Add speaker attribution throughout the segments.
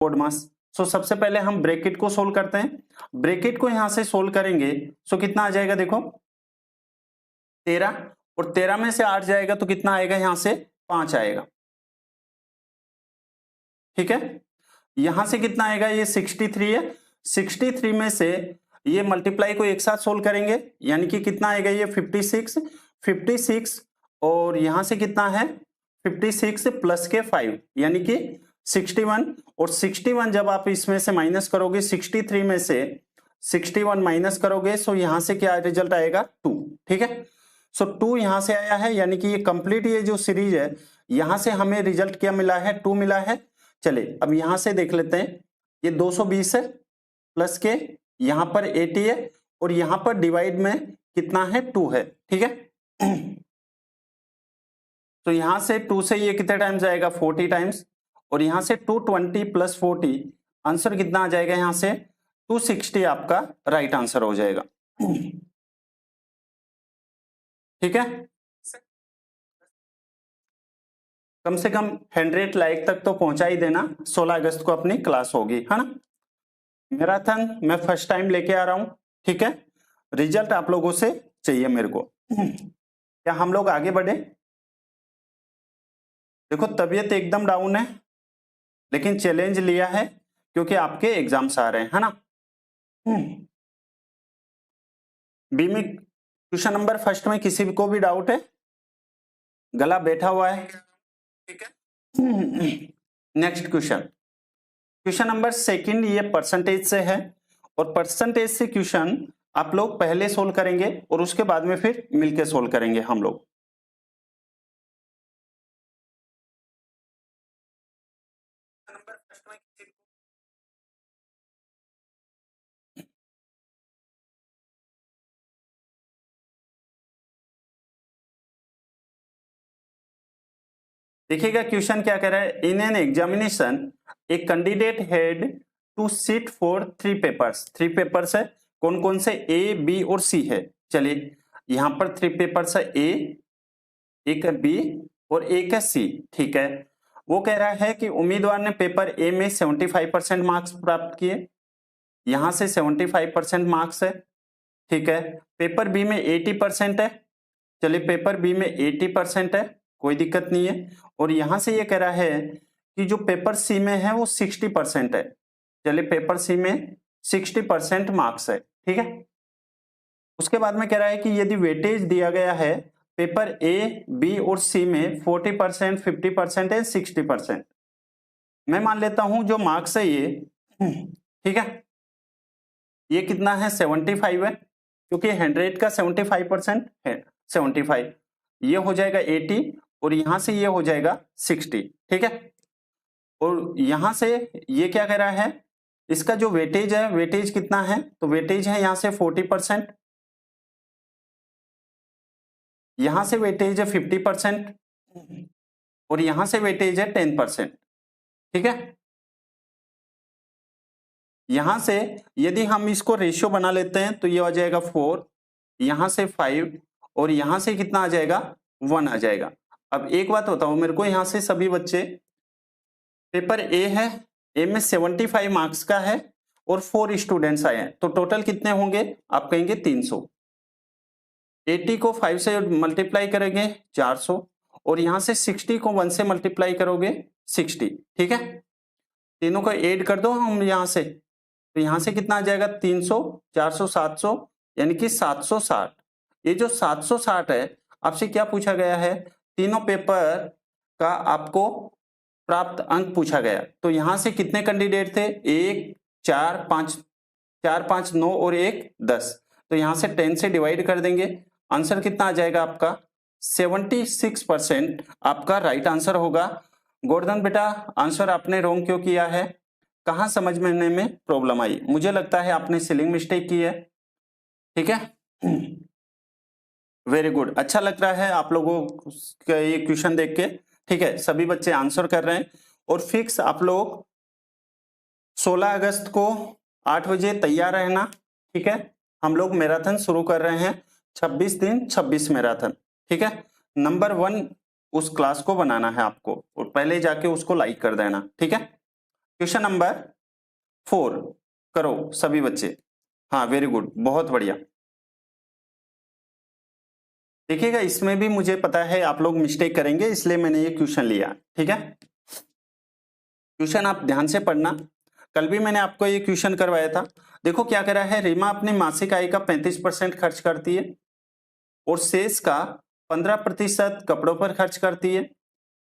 Speaker 1: Board मास। सो सबसे पहले हम ब्रैकेट को सोल्व करते हैं। ब्रैकेट को यहां से सोल्व करेंगे सो कितना आ जाएगा, देखो 13, और 13 में से 8 जाएगा तो कितना आएगा, यहां से 5 आएगा। ठीक है, यहां से कितना आएगा, ये 63 है। 63 में से ये मल्टीप्लाई को एक साथ सोल्व करेंगे, यानी कि कितना आएगा, ये 56 और यहां से कितना है 56 प्लस के 5 यानी कि 61, और 61 जब आप इसमें से माइनस करोगे 63 में से 61 माइनस करोगे सो यहां से क्या रिजल्ट आएगा 2। ठीक है, सो 2 यहां से आया है, यानी कि ये कंप्लीट ये जो सीरीज है यहां से हमें रिजल्ट क्या मिला है, 2 मिला है। चले अब यहां से देख लेते हैं, ये 220 है प्लस के यहां पर 80 है और यहां पर डिवाइड में कितना है 2 है। ठीक है, तो यहां से 2 से ये कितने टाइम्स आएगा, 40 टाइम्स, और यहां से 220 प्लस 40 आंसर कितना आ जाएगा, यहां से 260 आपका राइट आंसर हो जाएगा। ठीक है, कम से कम 100 लाइक तक तो पहुंचा ही देना, 16 अगस्त को अपनी क्लास होगी, है ना। मैराथन मैं फर्स्ट टाइम लेके आ रहा हूं। ठीक है, रिजल्ट आप लोगों से चाहिए मेरे को। क्या हम लोग आगे बढ़े? देखो तबीयत एकदम डाउन है, लेकिन चैलेंज लिया है क्योंकि आपके एग्जाम्स आ रहे हैं, है ना। बी में क्वेश्चन नंबर फर्स्ट में किसी को भी डाउट है? गला बैठा हुआ है? ठीक है, नेक्स्ट क्वेश्चन नंबर सेकंड, ये परसेंटेज से है, और परसेंटेज से क्वेश्चन आप लोग पहले सोल्व करेंगे और उसके बाद में फिर मिलके सोल्व करेंगे हम लोग। देखिएगा क्वेश्चन क्या कह रहा है, in an examination a candidate had to sit for 3 papers. 3 papers है, कौन कौन से, ए बी और सी है। चलिए यहां पर 3 पेपर्स है, ए, एक है बी और एक है सी। ठीक है, वो कह रहा है कि उम्मीदवार ने पेपर ए में 75% मार्क्स प्राप्त किए, यहां से 75% मार्क्स है। ठीक है, पेपर बी में 80% है, चलिए पेपर बी में 80% है, कोई दिक्कत नहीं है। और यहां से ये कह रहा है कि जो पेपर सी में है वो 60% है, चलिए पेपर सी में 60% मार्क्स है। ठीक है, उसके बाद में कह रहा है कि यदि वेटेज दिया गया है पेपर ए बी और सी में 40%, 50% है, 60%, मैं मान लेता हूं जो मार्क्स है ये, ठीक है, ये कितना है 75 है, क्योंकि 100 का 75% है 75, ये हो जाएगा 80 और यहां से ये हो जाएगा 60। ठीक है, और यहां से ये क्या कह रहा है, इसका जो वेटेज है, वेटेज कितना है, तो वेटेज है यहां से 40%, यहां से वेटेज है 50% और यहां से वेटेज है 10%। ठीक है, यहां से यदि हम इसको रेशियो बना लेते हैं तो ये आ जाएगा 4, यहां से 5 और यहां से कितना आ जाएगा 1 आ जाएगा। अब एक बात बताओ मेरे को, यहां से सभी बच्चे, पेपर ए है, ए में 75 मार्क्स का है और 4 स्टूडेंट्स आए हैं, तो टोटल कितने होंगे, आप कहेंगे 300। 80 को 5 से मल्टीप्लाई करेंगे 400 और यहां से 60 को 1 से मल्टीप्लाई करोगे 60। ठीक है, तीनों को ऐड कर दो हम यहां से, तो यहां से कितना आ जाएगा 300, 400, 700 यानी कि 760। ये जो 760 है, आपसे क्या पूछा गया है, तीनों पेपर का आपको प्राप्त अंक पूछा गया, तो यहां से कितने कैंडिडेट थे, 1 4 5, 4 5 9 और 1 10, तो यहां से 10 से डिवाइड कर देंगे, आंसर कितना आ जाएगा आपका 76% आपका राइट आंसर होगा। गोवर्धन बेटा आंसर आपने रॉन्ग क्यों किया है, कहां समझने में प्रॉब्लम आई, मुझे लगता है आपने स्पेलिंग मिस्टेक की है। ठीक है, वेरी गुड, अच्छा लग रहा है आप लोगों का ये क्वेश्चन देख के। ठीक है, सभी बच्चे आंसर कर रहे हैं और फिक्स आप लोग 16 अगस्त को 8 बजे तैयार रहना। ठीक है, हम लोग मैराथन शुरू कर रहे हैं, 26 दिन 26 मैराथन। ठीक है, नंबर 1 उस क्लास को बनाना है आपको और पहले जाके उसको लाइक कर देना। ठीक है, क्वेश्चन नंबर 4 करो सभी बच्चे। हाँ वेरी गुड, बहुत बढ़िया। देखिएगा इसमें भी मुझे पता है आप लोग मिस्टेक करेंगे, इसलिए मैंने ये क्वेश्चन लिया, ठीक है। क्वेश्चन आप ध्यान से पढ़ना। कल भी मैंने आपको ये क्वेश्चन करवाया था। देखो क्या कह रहा है, रीमा अपनी मासिक आय का 35% खर्च करती है और शेष का 15% कपड़ों पर खर्च करती है।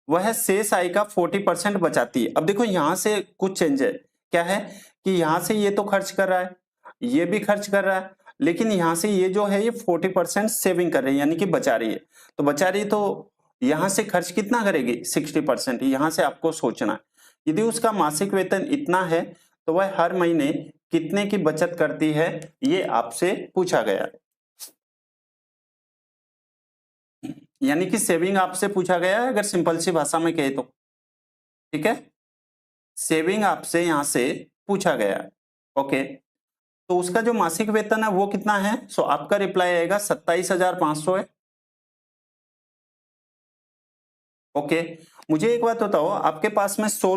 Speaker 1: वह शेष आय का 40% बचाती है। अब देखो यहां से कुछ चेंज है, क्या है कि यहां से ये तो खर्च कर रहा है, ये भी खर्च कर रहा है, लेकिन यहां से ये जो है ये 40% सेविंग कर रही है, यानी कि बचा रही है। तो बचा रही है तो यहां से खर्च कितना करेगी, 60%। यहां से आपको सोचना है, यदि उसका मासिक वेतन इतना है तो वह हर महीने कितने की बचत करती है, ये आपसे पूछा गया है। यानी कि सेविंग आपसे पूछा गया है, अगर सिंपल सी भाषा में कहे तो, ठीक है। सेविंग आपसे यहां से पूछा गया है, ओके। तो उसका जो मासिक वेतन है वो कितना है, सो आपका रिप्लाई आएगा 27,500 है, ओके। मुझे एक बात बताओ, आपके पास में 100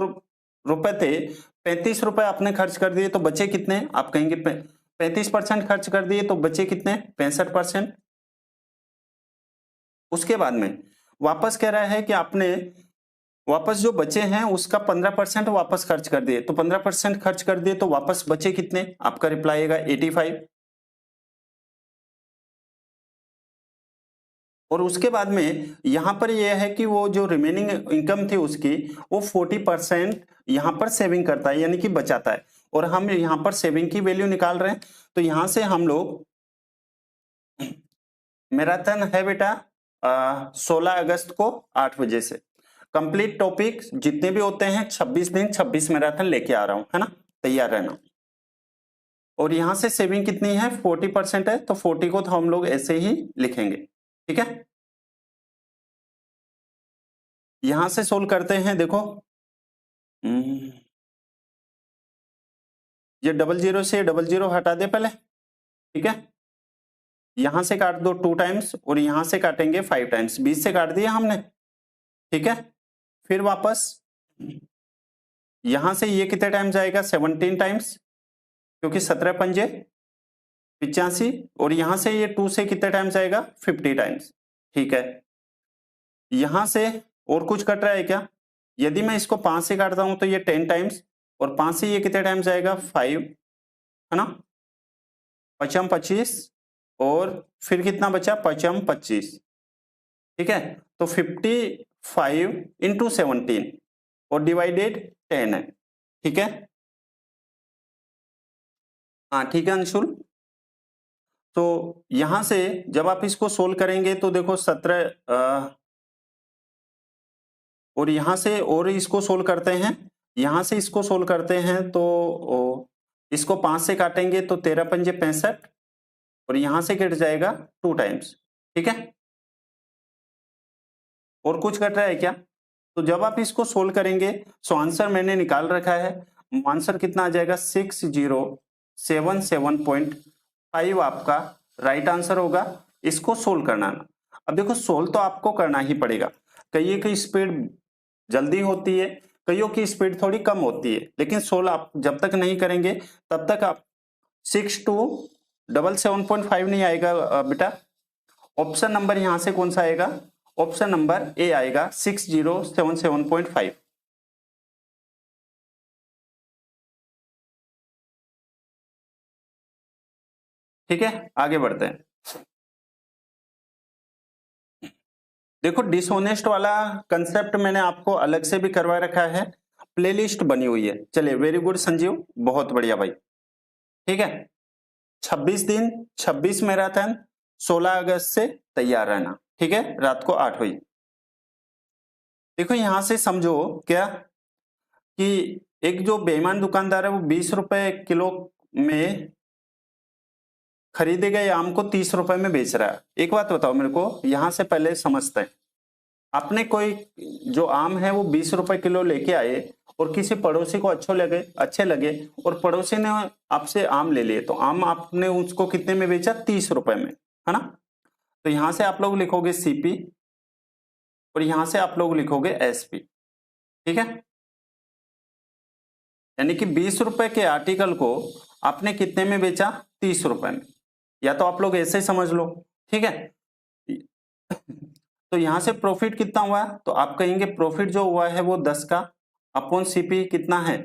Speaker 1: रुपए थे, 35 रुपए आपने खर्च कर दिए तो बचे कितने, आप कहेंगे 35% खर्च कर दिए तो बचे कितने, 65%। उसके बाद में वापस कह रहा है कि आपने वापस जो बचे हैं उसका 15% वापस खर्च कर दिए, तो 15% खर्च कर दिए तो वापस बचे कितने, आपका रिप्लाई आएगा 85। और उसके बाद में यहां पर यह है कि वो जो रिमेनिंग इनकम थी उसकी, वो 40% यहां पर सेविंग करता है, यानी कि बचाता है। और हम यहां पर सेविंग की वैल्यू निकाल रहे हैं, तो यहां से हम लोग, मैराथन है बेटा 16 अगस्त को 8 बजे से। कंप्लीट टॉपिक जितने भी होते हैं 26 दिन 26 मैराथन लेके आ रहा हूं, है ना, तैयार रहना। और यहां से सेविंग कितनी है, 40% है, तो 40 को तो हम लोग ऐसे ही लिखेंगे, ठीक है। यहां से सोल्व करते हैं, देखो ये 00 से 00 हटा दे पहले, ठीक है। यहां से काट दो 2 टाइम्स और यहां से काटेंगे 5 टाइम्स, 20 से काट दिया हमने, ठीक है। फिर वापस यहां से ये कितने टाइम्स आएगा, 17 टाइम्स, क्योंकि 17 पंजे 85, और यहां से ये 2 से कितने टाइम्स आएगा, 50 टाइम्स, ठीक है। यहां से और कुछ कट रहा है क्या, यदि मैं इसको 5 से काटता हूं तो ये 10 टाइम्स, और 5 से ये कितने टाइम्स आएगा, 5, है ना, 5 25, और फिर कितना बचा, 5 25, ठीक है। तो 55 इंटू 17 और डिवाइडेड 10 है, ठीक है। हाँ ठीक है अंशुल। तो यहां से जब आप इसको सोल्व करेंगे तो देखो 17 और यहां से और इसको सोल्व करते हैं, यहां से इसको सोल्व करते हैं तो इसको 5 से काटेंगे तो 13 पंजे 65, और यहां से कट जाएगा 2 टाइम्स, ठीक है। और कुछ कट रहा है क्या, तो जब आप इसको सोल्व करेंगे, सो आंसर मैंने निकाल रखा है, आंसर कितना आ जाएगा, 6077.5 आपका राइट आंसर होगा। इसको सोल्व करना ना, अब देखो सोल्व तो आपको करना ही पड़ेगा, कईयों की स्पीड जल्दी होती है, कईयों की स्पीड थोड़ी कम होती है, लेकिन सोल्व आप जब तक नहीं करेंगे तब तक आप 6277.5 नहीं आएगा बेटा। ऑप्शन नंबर यहां से कौन सा आएगा, ऑप्शन नंबर ए आएगा 6077.5, ठीक है। आगे बढ़ते हैं। देखो डिसऑनेस्ट वाला कंसेप्ट मैंने आपको अलग से भी करवा रखा है, प्लेलिस्ट बनी हुई है। चलिए वेरी गुड संजीव, बहुत बढ़िया भाई, ठीक है। 26 दिन 26 मैराथन 16 अगस्त से तैयार रहना, ठीक है, रात को 8 बजे। देखो यहां से समझो क्या कि एक जो बेईमान दुकानदार है वो 20 रुपए किलो में खरीदे गए आम को 30 रुपए में बेच रहा है। एक बात बताओ मेरे को, यहां से पहले समझते हैं, आपने कोई जो आम है वो 20 रुपए किलो लेके आए और किसी पड़ोसी को अच्छे लगे और पड़ोसी ने आपसे आम ले लिए, तो आम आपने उसको कितने में बेचा, 30 रुपए में, है ना। तो यहां से आप लोग लिखोगे सीपी और यहां से आप लोग लिखोगे एसपी, ठीक है। यानी कि 20 रुपए के आर्टिकल को आपने कितने में बेचा, 30 रुपए में, या तो आप लोग ऐसे समझ लो, ठीक है। तो यहां से प्रॉफिट कितना हुआ, तो आप कहेंगे प्रॉफिट जो हुआ है वो 10 का अपॉन सीपी कितना है,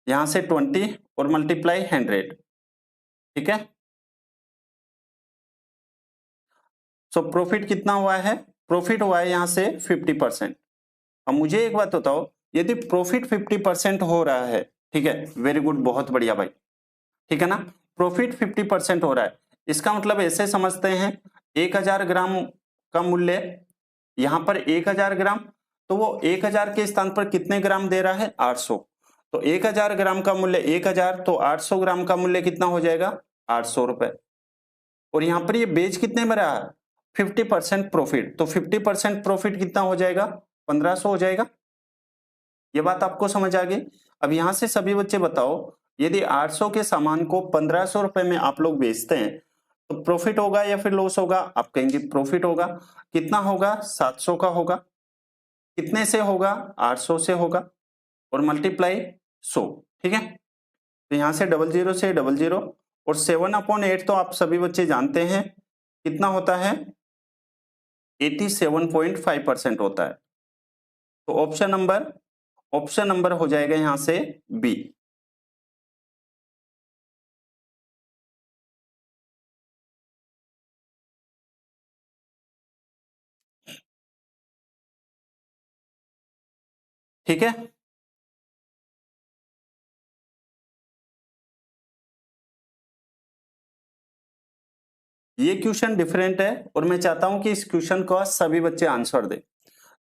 Speaker 1: यहां से 20 और मल्टीप्लाई 100, ठीक है। सो प्रॉफिट कितना हुआ है, प्रॉफिट हुआ है यहां से 50%। अब मुझे एक बात बताओ, यदि प्रॉफिट 50% हो रहा है, ठीक है, वेरी गुड, बहुत बढ़िया भाई, ठीक है ना, प्रॉफिट 50% हो रहा है, इसका मतलब ऐसे समझते हैं 1000 ग्राम का मूल्य, यहां पर 1000 ग्राम, तो वो 1000 के स्थान पर कितने ग्राम दे रहा है, 800, तो 1000 ग्राम का मूल्य 1000, तो 800 ग्राम का मूल्य कितना हो जाएगा, 800 रुपए। और यहां पर ये बेच कितने में रहा, 50% प्रॉफिट, तो 50% प्रॉफिट कितना हो जाएगा, 1500 हो जाएगा। ये बात आपको समझ आ गई। अब यहां से सभी बच्चे बताओ, यदि 800 के सामान को 1500 रुपए में आप लोग बेचते हैं तो प्रॉफिट होगा या फिर लॉस होगा, आप कहेंगे प्रॉफिट होगा। कितना होगा, 700 का होगा। कितने से होगा, 800 से होगा, और मल्टीप्लाई 100, ठीक है। तो यहां से 00 से 00, और 7/8 तो आप सभी बच्चे जानते हैं कितना होता है, 87.5% होता है। तो ऑप्शन नंबर हो जाएगा यहां से बी। ठीक है, ये क्वेश्चन डिफरेंट है और मैं चाहता हूं कि इस क्वेश्चन को सभी बच्चे आंसर दें।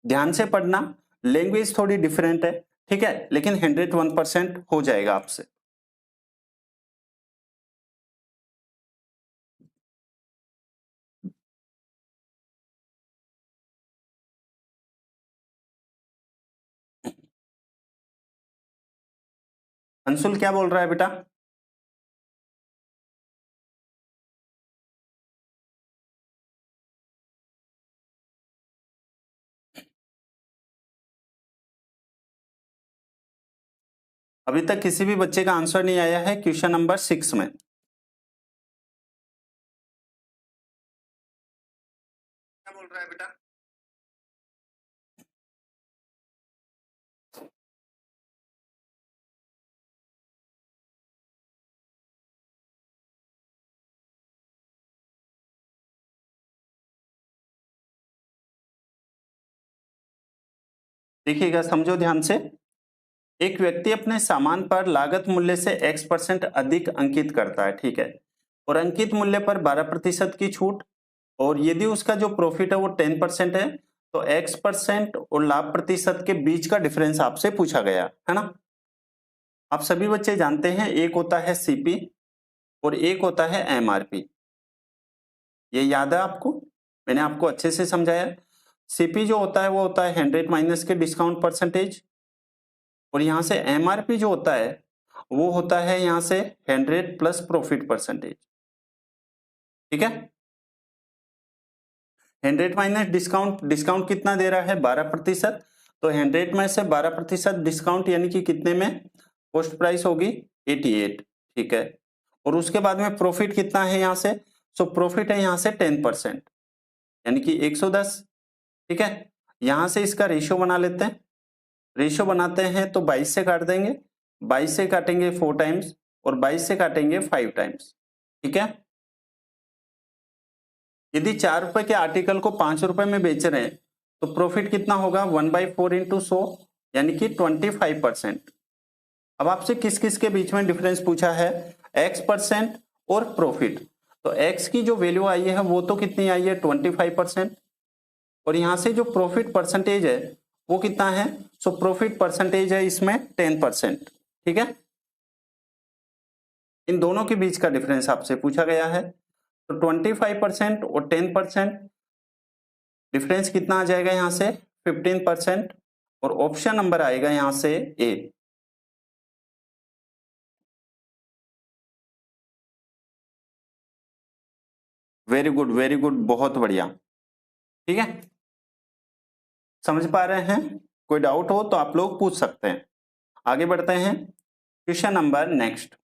Speaker 1: ध्यान से पढ़ना, लैंग्वेज थोड़ी डिफरेंट है, ठीक है, लेकिन 101% हो जाएगा आपसे। अंशुल क्या बोल रहा है बेटा, अभी तक किसी भी बच्चे का आंसर नहीं आया है क्वेश्चन नंबर 6 में। क्या बोल रहा है बेटा, देखिएगा, समझो ध्यान से। एक व्यक्ति अपने सामान पर लागत मूल्य से X% अधिक अंकित करता है, ठीक है, और अंकित मूल्य पर 12% की छूट, और यदि उसका जो प्रॉफिट है वो 10% है, तो X% और लाभ प्रतिशत के बीच का डिफरेंस आपसे पूछा गया है ना। आप सभी बच्चे जानते हैं एक होता है सीपी और एक होता है एमआरपी, ये याद है आपको, मैंने आपको अच्छे से समझाया। सीपी जो होता है वो होता है 100 माइनस के डिस्काउंट परसेंटेज, और यहां से एमआरपी जो होता है वो होता है यहां से 100 प्लस प्रॉफिट परसेंटेज, ठीक है। 100 माइनस डिस्काउंट, डिस्काउंट कितना दे रहा है, 12%, तो 100 में से 12% डिस्काउंट यानी कि कितने में, कॉस्ट प्राइस होगी 88, ठीक है। और उसके बाद में प्रॉफिट कितना है यहाँ से, सो प्रॉफिट है यहाँ से 10% यानी कि 110, ठीक है। यहां से इसका रेशियो बना लेते हैं, रेशियो बनाते हैं तो 22 से काट देंगे, 22 से काटेंगे 4 टाइम्स, और 22 से काटेंगे 5 टाइम्स, ठीक है। यदि 4 रुपए के आर्टिकल को 5 रुपए में बेच रहे हैं तो प्रॉफिट कितना होगा, 1/4 इंटू 100 यानी कि 25%। अब आपसे किस किस के बीच में डिफरेंस पूछा है, X% और प्रॉफिट, तो X की जो वैल्यू आई है वो तो कितनी आई है, 25%, और यहां से जो प्रॉफिट परसेंटेज है वो कितना है, सो प्रॉफिट परसेंटेज है इसमें 10%, ठीक है। इन दोनों के बीच का डिफरेंस आपसे पूछा गया है, तो 25% और 10% डिफरेंस कितना आ जाएगा यहां से, 15%, और ऑप्शन नंबर आएगा यहां से ए। वेरी गुड, बहुत बढ़िया, ठीक है। समझ पा रहे हैं, कोई डाउट हो तो आप लोग पूछ सकते हैं। आगे बढ़ते हैं, क्वेश्चन नंबर नेक्स्ट।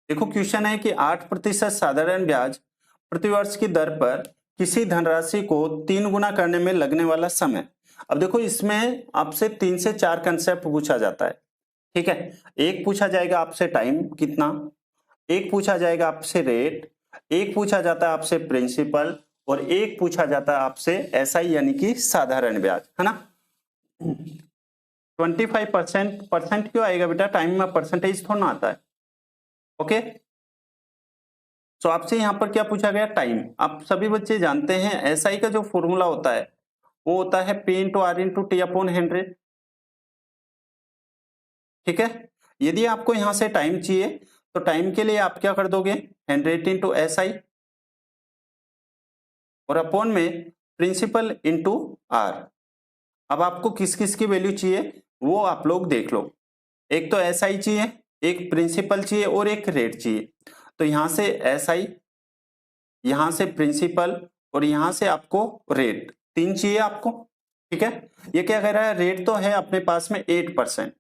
Speaker 1: देखो क्वेश्चन है कि 8% साधारण ब्याज प्रतिवर्ष की दर पर किसी धनराशि को 3 गुना करने में लगने वाला समय। अब देखो इसमें आपसे 3 से 4 कंसेप्ट पूछा जाता है, ठीक है। एक पूछा जाएगा आपसे टाइम कितना, एक पूछा जाएगा आपसे रेट, एक पूछा जाता है आपसे प्रिंसिपल, और एक पूछा जाता है आपसे एसआई यानी कि साधारण ब्याज, है ना। 25% क्यों आएगा बेटा, टाइम में परसेंटेज थोड़ा ना आता है। ओके, तो आपसे यहां पर क्या पूछा गया, टाइम। आप सभी बच्चे जानते हैं एसआई का जो फॉर्मूला होता है वो होता है P into R into T upon 100, ठीक है। यदि आपको यहां से टाइम चाहिए तो टाइम के लिए आप क्या कर दोगे, 100 इंटू एसआई और अपॉन में प्रिंसिपल इंटू आर। अब आपको किस किस की वैल्यू चाहिए वो आप लोग देख लो, एक तो एसआई चाहिए, एक प्रिंसिपल चाहिए और एक रेट चाहिए। तो यहां से एसआई, यहां से प्रिंसिपल और यहां से आपको रेट, 3 चाहिए आपको, ठीक है। ये क्या कह रहा है, रेट तो है अपने पास में 8%,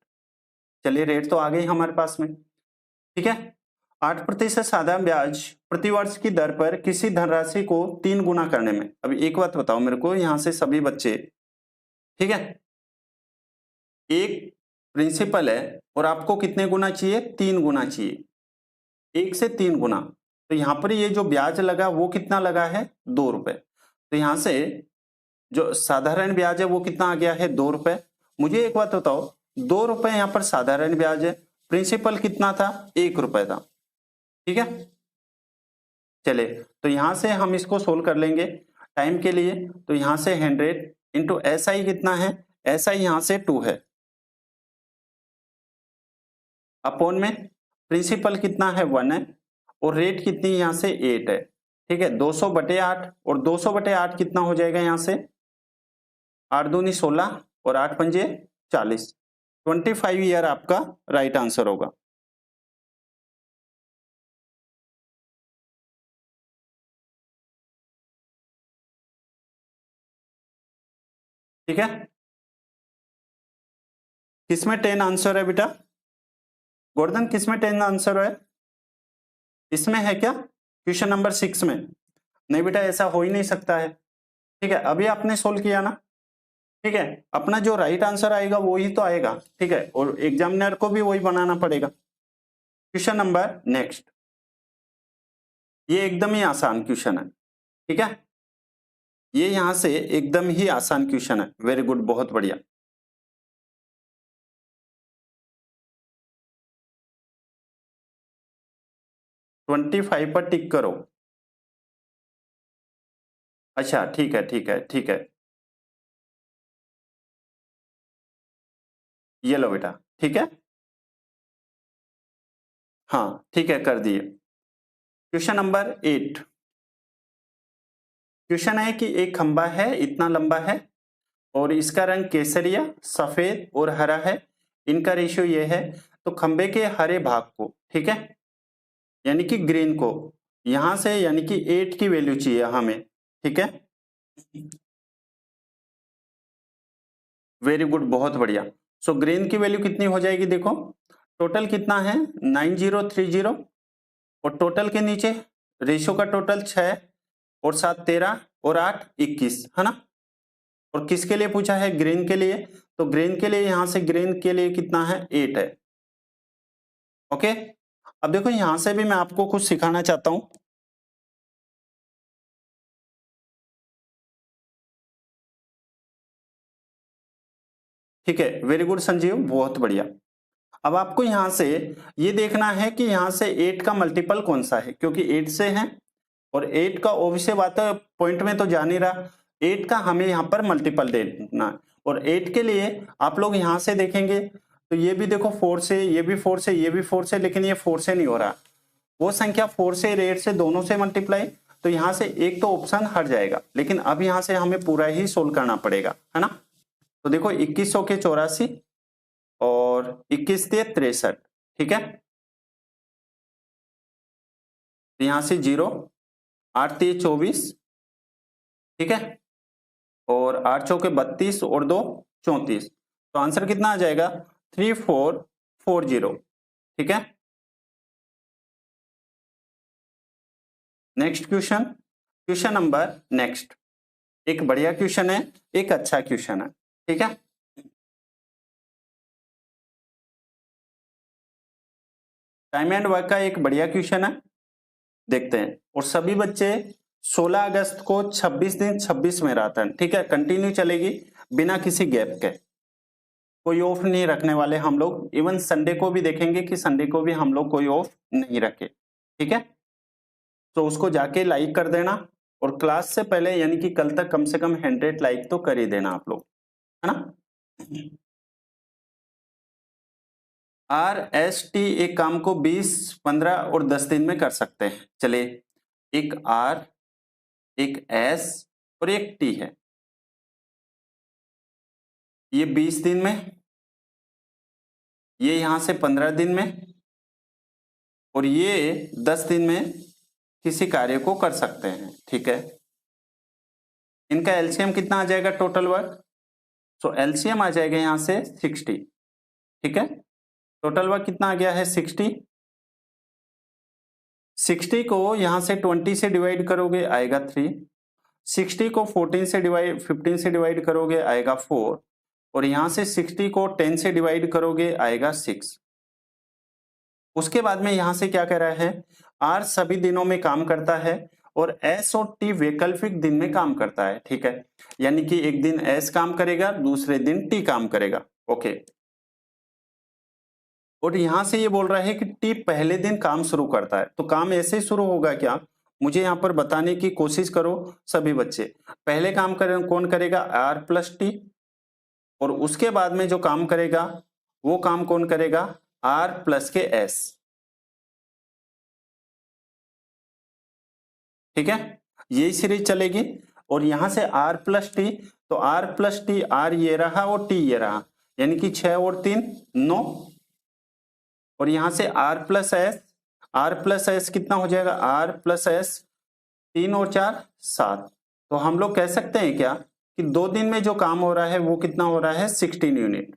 Speaker 1: चलिए रेट तो आ गई हमारे पास में, ठीक है। 8% साधारण ब्याज प्रतिवर्ष की दर पर किसी धनराशि को 3 गुना करने में। अभी एक बात बताओ मेरे को यहां से सभी बच्चे, ठीक है, एक प्रिंसिपल है और आपको कितने गुना चाहिए, 3 गुना चाहिए, 1 से 3 गुना। तो यहां पर ये जो ब्याज लगा वो कितना लगा है, 2 रुपए। तो यहां से जो साधारण ब्याज है वो कितना आ गया है, 2 रुपए। मुझे एक बात बताओ, 2 रुपए यहां पर साधारण ब्याज है, प्रिंसिपल कितना था, 1 रुपए था, ठीक है। चले तो यहां से हम इसको सोल्व कर लेंगे टाइम के लिए। तो यहां से 100 इंटू एस आई कितना है, एस आई यहां से 2 है, अपॉन में प्रिंसिपल कितना है 1 है, और रेट कितनी यहां से 8 है, ठीक है। 200/8, और 200/8 कितना हो जाएगा यहां से, 8 दूनी 16 और 8 पंजे 40, 25 ईयर आपका राइट आंसर होगा। ठीक है, किसमें 10 आंसर है बेटा, गोवर्धन किसमें 10 आंसर है, इसमें है क्या, क्वेश्चन नंबर 6 में। नहीं बेटा ऐसा हो ही नहीं सकता है, ठीक है। अभी आपने सोल्व किया ना, ठीक है, अपना जो राइट आंसर आएगा वो ही तो आएगा, ठीक है, और एग्जामिनर को भी वही बनाना पड़ेगा। क्वेश्चन नंबर नेक्स्ट, ये एकदम ही आसान क्वेश्चन है, ठीक है, ये यहां से एकदम ही आसान क्वेश्चन है, वेरी गुड, बहुत बढ़िया। ट्वेंटी 25 पर टिक करो। अच्छा ठीक है ठीक है ठीक है, ये लो बेटा, ठीक है, हाँ ठीक है कर दिए। क्वेश्चन नंबर 8, क्वेश्चन है कि एक खंबा है, इतना लंबा है और इसका रंग केसरिया, सफेद और हरा है, इनका रेशियो ये है। तो खंबे के हरे भाग को, ठीक है, यानी कि ग्रीन को, यहां से यानी कि 8 की वैल्यू चाहिए हमें, ठीक है। वेरी गुड, बहुत बढ़िया। सो ग्रीन की वैल्यू कितनी हो जाएगी, देखो टोटल कितना है 9030, और टोटल के नीचे रेशियो का टोटल 6 और 7 13 और 8 21, है ना। और किसके लिए पूछा है, ग्रीन के लिए। तो ग्रीन के लिए यहां से ग्रीन के लिए कितना है, 8 है, ओके। अब देखो यहां से भी मैं आपको कुछ सिखाना चाहता हूं, ठीक है, वेरी गुड संजीव, बहुत बढ़िया। अब आपको यहां से ये देखना है कि यहां से 8 का मल्टीपल कौन सा है, क्योंकि 8 से है और 8 का ऑब्वियस बात है पॉइंट में तो जा नहीं रहा, 8 का हमें यहाँ पर मल्टीपल देना है। और 8 के लिए आप लोग यहां से देखेंगे तो ये भी देखो 4 से, ये भी 4 से, ये भी 4 से, लेकिन ये 4 से नहीं हो रहा, वो संख्या 4 से 8 से दोनों से मल्टीप्लाई, तो यहां से एक तो ऑप्शन हट जाएगा, लेकिन अब यहां से हमें पूरा ही सोल्व करना पड़ेगा, है ना। तो देखो 2100 के 84 और 21 से 63, ठीक है, तो यहां से 0 8 3 24, ठीक है, और 8 चौके 32 और 2 34, तो आंसर कितना आ जाएगा 3440, ठीक है। Next question, question number next, एक बढ़िया क्वेश्चन है, एक अच्छा क्वेश्चन है, ठीक है। टाइम एंड वर्क का एक बढ़िया क्वेश्चन है, देखते हैं। और सभी बच्चे 16 अगस्त को 26 दिन 26 मैराथन, ठीक है, कंटिन्यू चलेगी बिना किसी गैप के, कोई ऑफ नहीं रखने वाले हम लोग। इवन संडे को भी देखेंगे कि संडे को भी हम लोग कोई ऑफ नहीं रखे, ठीक है। तो उसको जाके लाइक कर देना, और क्लास से पहले यानी कि कल तक कम से कम 100 लाइक तो कर ही देना आप लोग, है ना। RST एक काम को 20, 15 और 10 दिन में कर सकते हैं। चलिए, एक R, एक S और एक T है, ये 20 दिन में, ये यहां से 15 दिन में, और ये 10 दिन में किसी कार्य को कर सकते हैं, ठीक है। इनका एलसीएम कितना आ जाएगा टोटल वर्क, तो एलसीएम आ जाएगा यहां से 60, ठीक है। टोटल वर्क कितना आ गया है 60, 60 को यहां से 20 से डिवाइड करोगे आएगा 3, 60 को 15 से डिवाइड करोगे आएगा 4, और यहां से 60 को 10 से डिवाइड करोगे आएगा 6। उसके बाद में यहां से क्या कह रहा है, आर सभी दिनों में काम करता है और एस और टी वैकल्पिक दिन में काम करता है, ठीक है। यानी कि एक दिन एस काम करेगा, दूसरे दिन टी काम करेगा, ओके। और यहां से ये बोल रहा है कि टी पहले दिन काम शुरू करता है, तो काम ऐसे शुरू होगा क्या, मुझे यहां पर बताने की कोशिश करो सभी बच्चे। पहले काम करें कौन करेगा, आर प्लस टी, और उसके बाद में जो काम करेगा वो काम कौन करेगा, आर प्लस के एस, ठीक है। यही सीरीज चलेगी। और यहां से आर प्लस टी, तो आर प्लस टी, आर ये रहा और टी ये रहा, यानी कि 6 और 3 9, और यहां से R plus S, R plus S कितना हो जाएगा, आर प्लस एस 3 और 4 7। तो हम लोग कह सकते हैं क्या कि 2 दिन में जो काम हो रहा है वो कितना हो रहा है 16 यूनिट,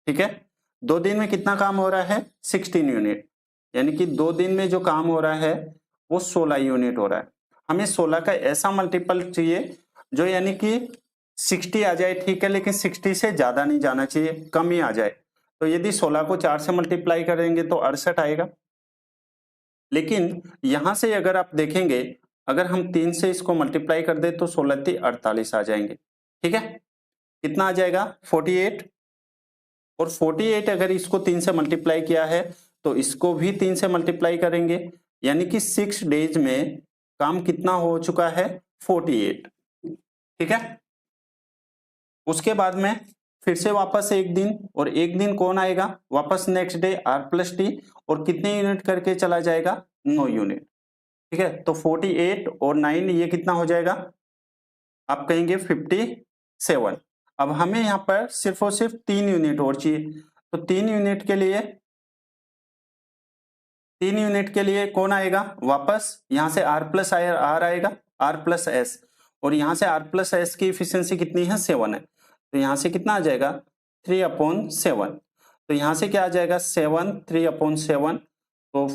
Speaker 1: ठीक है। 2 दिन में कितना काम हो रहा है 16 यूनिट, यानी कि 2 दिन में जो काम हो रहा है वो 16 यूनिट हो रहा है। हमें 16 का ऐसा मल्टीपल चाहिए जो यानी कि 60 आ जाए, ठीक है, लेकिन 60 से ज्यादा नहीं जाना चाहिए, कम ही आ जाए। तो यदि 16 को 4 से मल्टीप्लाई करेंगे तो 68 आएगा। लेकिन यहां से अगर आप देखेंगे, अगर हम 3 से इसको मल्टीप्लाई कर दे तो 16 3 48 आ जाएंगे, ठीक है। कितना आ जाएगा 48, और 48 अगर इसको 3 से मल्टीप्लाई किया है तो इसको भी 3 से मल्टीप्लाई करेंगे, यानी कि 6 डेज में काम कितना हो चुका है 48, ठीक है। उसके बाद में फिर से वापस एक दिन, और एक दिन कौन आएगा वापस next day R plus T, और कितने यूनिट करके चला जाएगा 9 यूनिट, ठीक है। तो 48 और 9 ये कितना हो जाएगा, आप कहेंगे 57। अब हमें यहाँ पर सिर्फ और सिर्फ 3 यूनिट और चाहिए, तो 3 यूनिट के लिए, 3 यूनिट के लिए कौन आएगा वापस, यहां से आर प्लस आर आएगा, आर प्लस एस, और यहां से आर प्लस एस की इफिशियंसी कितनी है 7 है, तो यहां से कितना आ जाएगा 3/7। तो यहां से क्या आ जाएगा 7 3/7, तो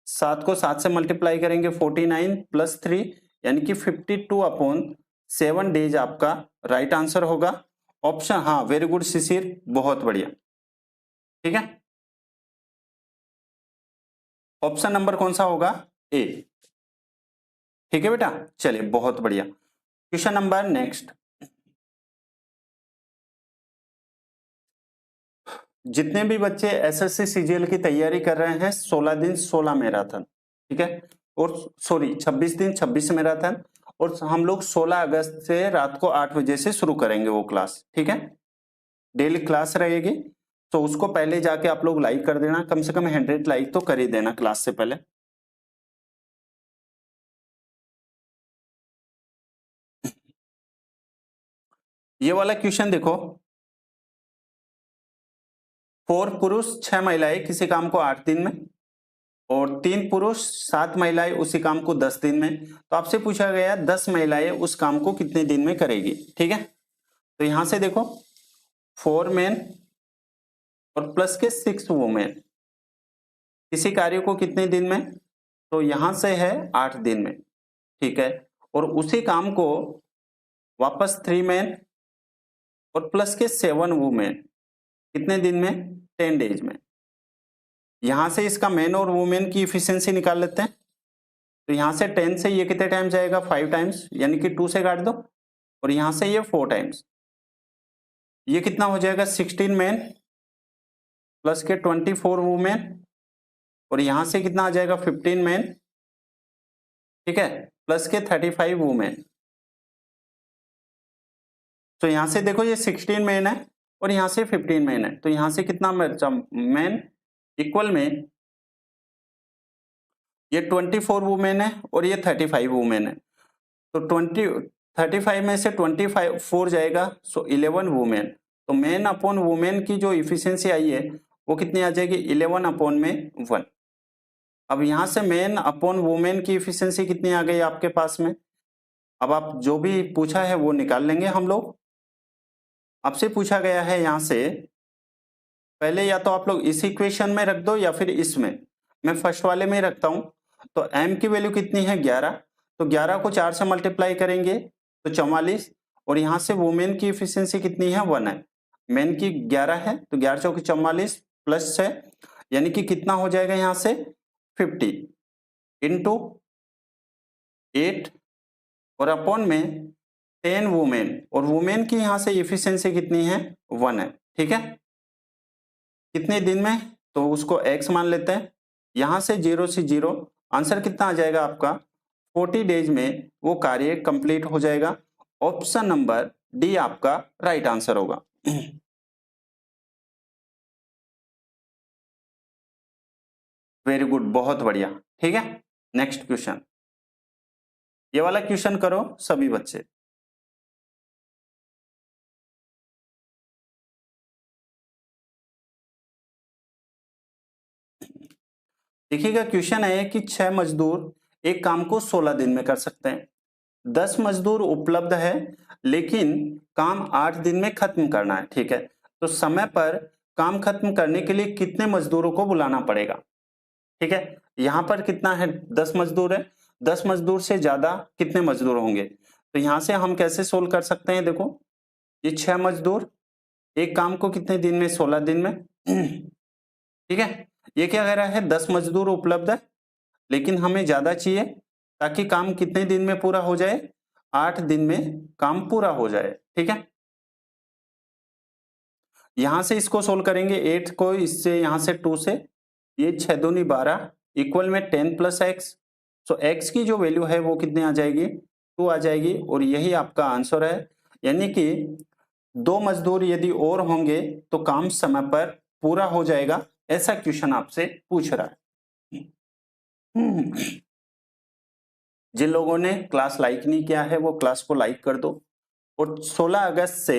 Speaker 1: 7 को 7 से मल्टीप्लाई करेंगे 49 प्लस 3, यानी कि 52/7 डेज आपका राइट आंसर होगा ऑप्शन। हाँ, वेरी गुड शिशिर, बहुत बढ़िया, ठीक है। ऑप्शन नंबर कौन सा होगा, ए, ठीक है बेटा। चलिए बहुत बढ़िया। क्वेश्चन नंबर नेक्स्ट, जितने भी बच्चे एसएससी सीजीएल की तैयारी कर रहे हैं 16 दिन 16 मैराथन, ठीक है, और सॉरी 26 दिन 26 मैराथन, और हम लोग 16 अगस्त से रात को 8 बजे से शुरू करेंगे वो क्लास, ठीक है। डेली क्लास रहेगी, तो उसको पहले जाके आप लोग लाइक कर देना, कम से कम 100 लाइक तो कर ही देना क्लास से पहले। ये वाला क्वेश्चन देखो, 4 पुरुष 6 महिलाएं किसी काम को 8 दिन में, और 3 पुरुष 7 महिलाएं उसी काम को 10 दिन में। तो आपसे पूछा गया 10 महिलाएं उस काम को कितने दिन में करेगी, ठीक है। तो यहां से देखो 4 मेन और प्लस के 6 वुमेन किसी कार्य को कितने दिन में, तो यहां से है 8 दिन में, ठीक है। और उसी काम को वापस 3 मेन और प्लस के 7 वुमेन कितने दिन में, 10 डेज में। यहां से इसका मैन और वुमेन की इफिशियंसी निकाल लेते हैं। तो यहां से 10 से ये कितने टाइम जाएगा, 5 टाइम्स, यानी कि 2 से काट दो, और यहां से ये 4 टाइम्स, ये कितना हो जाएगा 16 मैन प्लस के 24 वुमेन, और यहां से कितना आ जाएगा 15 मैन, ठीक है, प्लस के 35 वुमेन। तो यहां से देखो ये 16 मैन है और यहां से 15 मैन है, तो यहां से कितना मैन इक्वल में ये 24 वुमेन है और ये 35 वुमेन है। तो 35 में से 24 जाएगा, सो 11 वुमेन। तो मैन अपॉन वुमेन की जो इफिशियंसी आई है वो कितनी आ जाएगी, 11 अपॉन में 1। अब यहां से मैन अपॉन वुमेन की इफिशियंसी कितनी आ गई आपके पास में। अब आप जो भी पूछा है वो निकाल लेंगे हम लोग। आपसे पूछा गया है यहां से, पहले या तो आप लोग इस इक्वेशन में रख दो या फिर इसमें, मैं फर्स्ट वाले में रखता हूं। तो m की वैल्यू कितनी है 11, तो 11 को 4 से मल्टीप्लाई करेंगे तो 44, और यहां से वुमेन की इफिशियंसी कितनी है 1 है, मेन की 11 है, तो 11 चौके 44 प्लस 6, यानी कि कितना हो जाएगा यहां से 50 इंटू 8 और अपॉन में 10 वुमेन, और वुमेन की यहां से इफिशियंसी कितनी है 1 है, ठीक है। कितने दिन में, तो उसको x मान लेते हैं, यहां से 0 से 0, आंसर कितना आ जाएगा आपका 40 डेज में वो कार्य कंप्लीट हो जाएगा। ऑप्शन नंबर डी आपका राइट आंसर होगा। वेरी गुड, बहुत बढ़िया, ठीक है। नेक्स्ट क्वेश्चन, ये वाला क्वेश्चन करो सभी बच्चे। देखिएगा क्वेश्चन है कि 6 मजदूर एक काम को 16 दिन में कर सकते हैं, 10 मजदूर उपलब्ध है लेकिन काम 8 दिन में खत्म करना है, ठीक है। तो समय पर काम खत्म करने के लिए कितने मजदूरों को बुलाना पड़ेगा, ठीक है। यहां पर कितना है 10 मजदूर है, 10 मजदूर से ज्यादा कितने मजदूर होंगे, तो यहां से हम कैसे सोल्व कर सकते हैं। देखो ये 6 मजदूर एक काम को कितने दिन में, 16 दिन में, ठीक है। ये क्या कह रहा है 10 मजदूर उपलब्ध है लेकिन हमें ज्यादा चाहिए ताकि काम कितने दिन में पूरा हो जाए, 8 दिन में काम पूरा हो जाए, ठीक है। यहां से इसको सोल्व करेंगे 8 को, इससे यहां से 2 से, ये 6 दूनी 12 इक्वल में 10 प्लस एक्स, सो एक्स की जो वैल्यू है वो कितनी आ जाएगी 2 आ जाएगी, और यही आपका आंसर है। यानी कि 2 मजदूर यदि और होंगे तो काम समय पर पूरा हो जाएगा, ऐसा क्वेश्चन आपसे पूछ रहा है। जिन लोगों ने क्लास लाइक नहीं किया है वो क्लास को लाइक कर दो, और 16 अगस्त से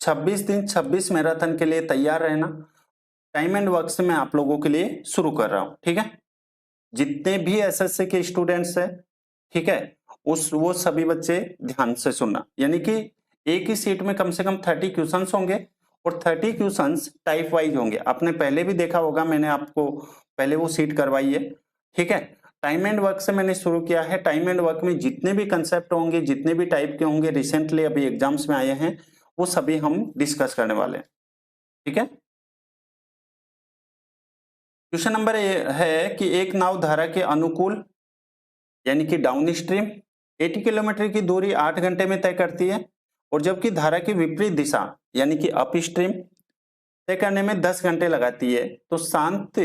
Speaker 1: 26 दिन 26 मैराथन के लिए तैयार रहना। टाइम एंड वर्क से मैं आप लोगों के लिए शुरू कर रहा हूं, ठीक है। जितने भी एसएससी के स्टूडेंट्स हैं, ठीक है, वो सभी बच्चे ध्यान से सुनना, यानी कि एक ही सीट में कम से कम 30 क्वेश्चंस होंगे, और 30 क्वेश्चंस टाइप वाइज होंगे। आपने पहले भी देखा होगा, मैंने आपको पहले वो सीट करवाई है, ठीक है। टाइम एंड वर्क से मैंने शुरू किया है। टाइम एंड वर्क में जितने भी कंसेप्ट होंगे, जितने भी टाइप के होंगे, रिसेंटली अभी एग्जाम्स में आए हैं, वो सभी हम डिस्कस करने वाले हैं, ठीक है। क्वेश्चन नंबर है कि एक नाव धारा के अनुकूल यानी कि डाउन स्ट्रीम 80 किलोमीटर की दूरी 8 घंटे में तय करती है, और जबकि धारा की विपरीत दिशा यानी कि अप स्ट्रीम तय करने में 10 घंटे लगाती है। तो शांत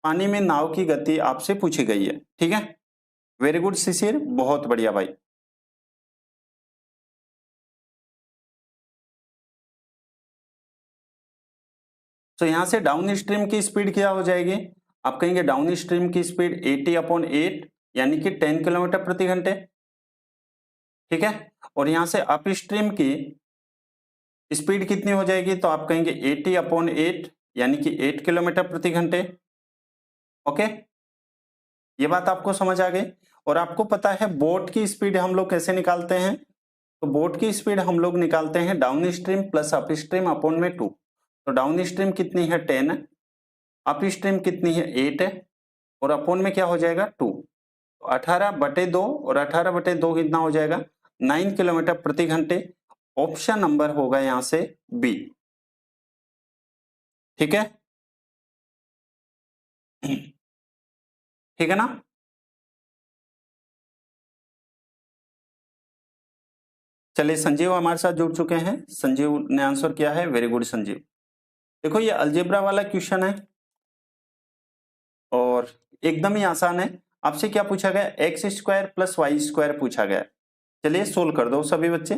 Speaker 1: पानी में नाव की गति आपसे पूछी गई है, ठीक है। वेरी गुड शिशिर, बहुत बढ़िया भाई। तो यहां से डाउन स्ट्रीम की स्पीड क्या हो जाएगी, आप कहेंगे डाउन स्ट्रीम की स्पीड 80/8 यानी कि 10 किलोमीटर प्रति घंटे, ठीक है। और यहां से अप स्ट्रीम की स्पीड कितनी हो जाएगी, तो आप कहेंगे 80/8 यानी कि 8 किलोमीटर प्रति घंटे, ओके। ये बात आपको समझ आ गई। और आपको पता है बोट की स्पीड हम लोग कैसे निकालते हैं, तो बोट की स्पीड हम लोग निकालते हैं down stream plus up stream upon में 2। तो डाउन स्ट्रीम कितनी है 10 है, अप स्ट्रीम कितनी है 8 है, और अपॉन में क्या हो जाएगा 2। 18/2 और 18/2 कितना हो जाएगा 9 किलोमीटर प्रति घंटे। ऑप्शन नंबर होगा यहां से बी। ठीक है, ठीक है ना। चलिए संजीव हमारे साथ जुड़ चुके हैं, संजीव ने आंसर किया है, वेरी गुड संजीव। देखो ये अलजेब्रा वाला क्वेश्चन है और एकदम ही आसान है। आपसे क्या पूछा गया, x square plus y square पूछा गया। चलिए सोल्व कर दो सभी बच्चे।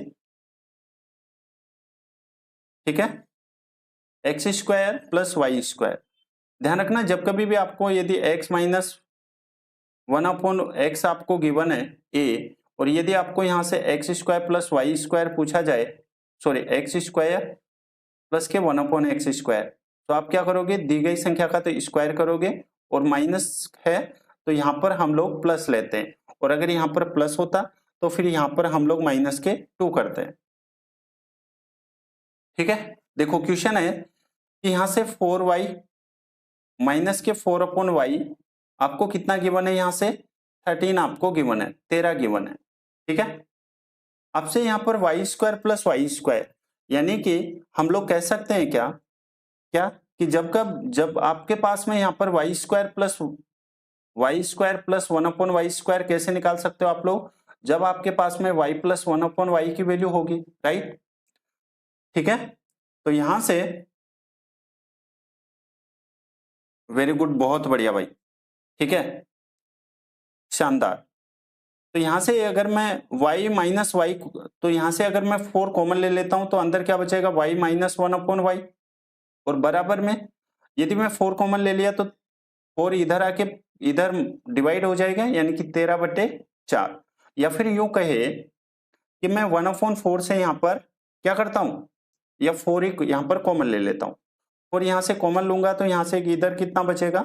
Speaker 1: ठीक है, x square plus y square. ध्यान रखना जब कभी भी आपको यदि x माइनस 1/x आपको गिवन है a, और यदि आपको यहां से x square plus y square पूछा जाए, सॉरी एक्स स्क्वायर प्लस के 1/x स्क्वायर, तो आप क्या करोगे, दी गई संख्या का तो स्क्वायर करोगे, और माइनस है तो यहाँ पर हम लोग प्लस लेते हैं, और अगर यहाँ पर प्लस होता तो फिर यहाँ पर हम लोग माइनस के 2 करते हैं। ठीक है, देखो क्वेश्चन है कि यहां से 4y माइनस के 4/y आपको कितना गिवन है, यहां से 13 आपको गिवन है, 13 गिवन है। ठीक है, आपसे यहाँ पर y square plus y square, यानी कि हम लोग कह सकते हैं क्या क्या कि जब आपके पास में यहाँ पर y square plus 1/y square कैसे निकाल सकते हो आप लोग, जब आपके पास में y प्लस 1/y की वैल्यू होगी, राइट। ठीक है, तो यहां से वेरी गुड, बहुत बढ़िया भाई। ठीक है, शानदार। तो यहां से अगर मैं y माइनस वाई, तो यहां से अगर मैं 4 कॉमन ले लेता हूं तो अंदर क्या बचेगा, y माइनस 1/y, और बराबर में यदि मैं 4 कॉमन ले लिया तो 4 इधर आके इधर डिवाइड हो जाएगा, यानी कि 13/4। या फिर यूं कहे कि मैं 1/4 से यहां पर क्या करता हूं, या 4 ही यहां पर कॉमन ले लेता हूं, और यहां से कॉमन लूंगा तो यहां से इधर कितना बचेगा,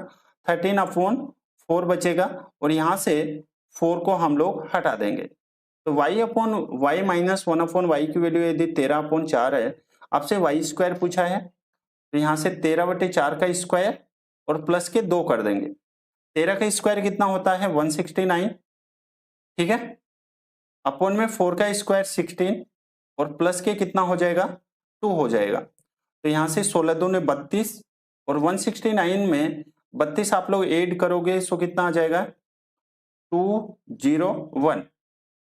Speaker 1: 13/4 बचेगा, और यहां से 4 को हम लोग हटा देंगे। तो y माइनस 1/y की वैल्यू यदि 13/4 है, आपसे y स्क्वायर पूछा है, तो यहां से 13/4 का स्क्वायर और प्लस के 2 कर देंगे। 13 का स्क्वायर कितना होता है 169। ठीक है, अपॉन में 4 का स्क्वायर 16, और प्लस के कितना हो जाएगा 2 हो जाएगा। तो यहां से 16 दूने 32, और 169 में 32 आप लोग ऐड करोगे सो कितना आ जाएगा 201,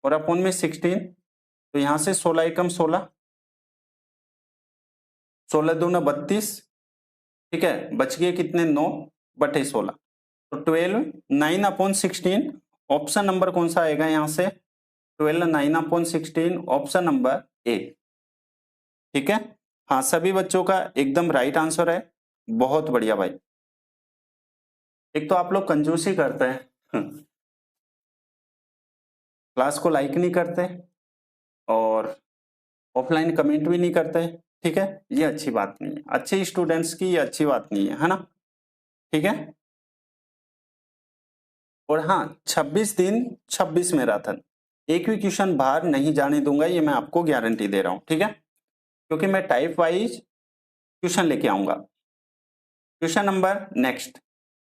Speaker 1: और अपॉन में 16, तो यहां से 16 एकम 16, 16 दूना 32। ठीक है, बच गए कितने 9/16, तो 12 9/16। ऑप्शन नंबर कौन सा आएगा यहां से, 12 9/16 ऑप्शन नंबर ए। ठीक है, हाँ सभी बच्चों का एकदम राइट आंसर है, बहुत बढ़िया भाई। एक तो आप लोग कंजूसी करते हैं, क्लास को लाइक नहीं करते और ऑफलाइन कमेंट भी नहीं करते। ठीक है, ये अच्छी बात नहीं है, अच्छे स्टूडेंट्स की ये अच्छी बात नहीं है ना। ठीक है, और हाँ 26 दिन 26 मैराथन, एक भी क्वेश्चन बाहर नहीं जाने दूंगा, ये मैं आपको गारंटी दे रहा हूं। ठीक है, क्योंकि मैं टाइप वाइज क्वेश्चन लेके आऊंगा। क्वेश्चन नंबर नेक्स्ट,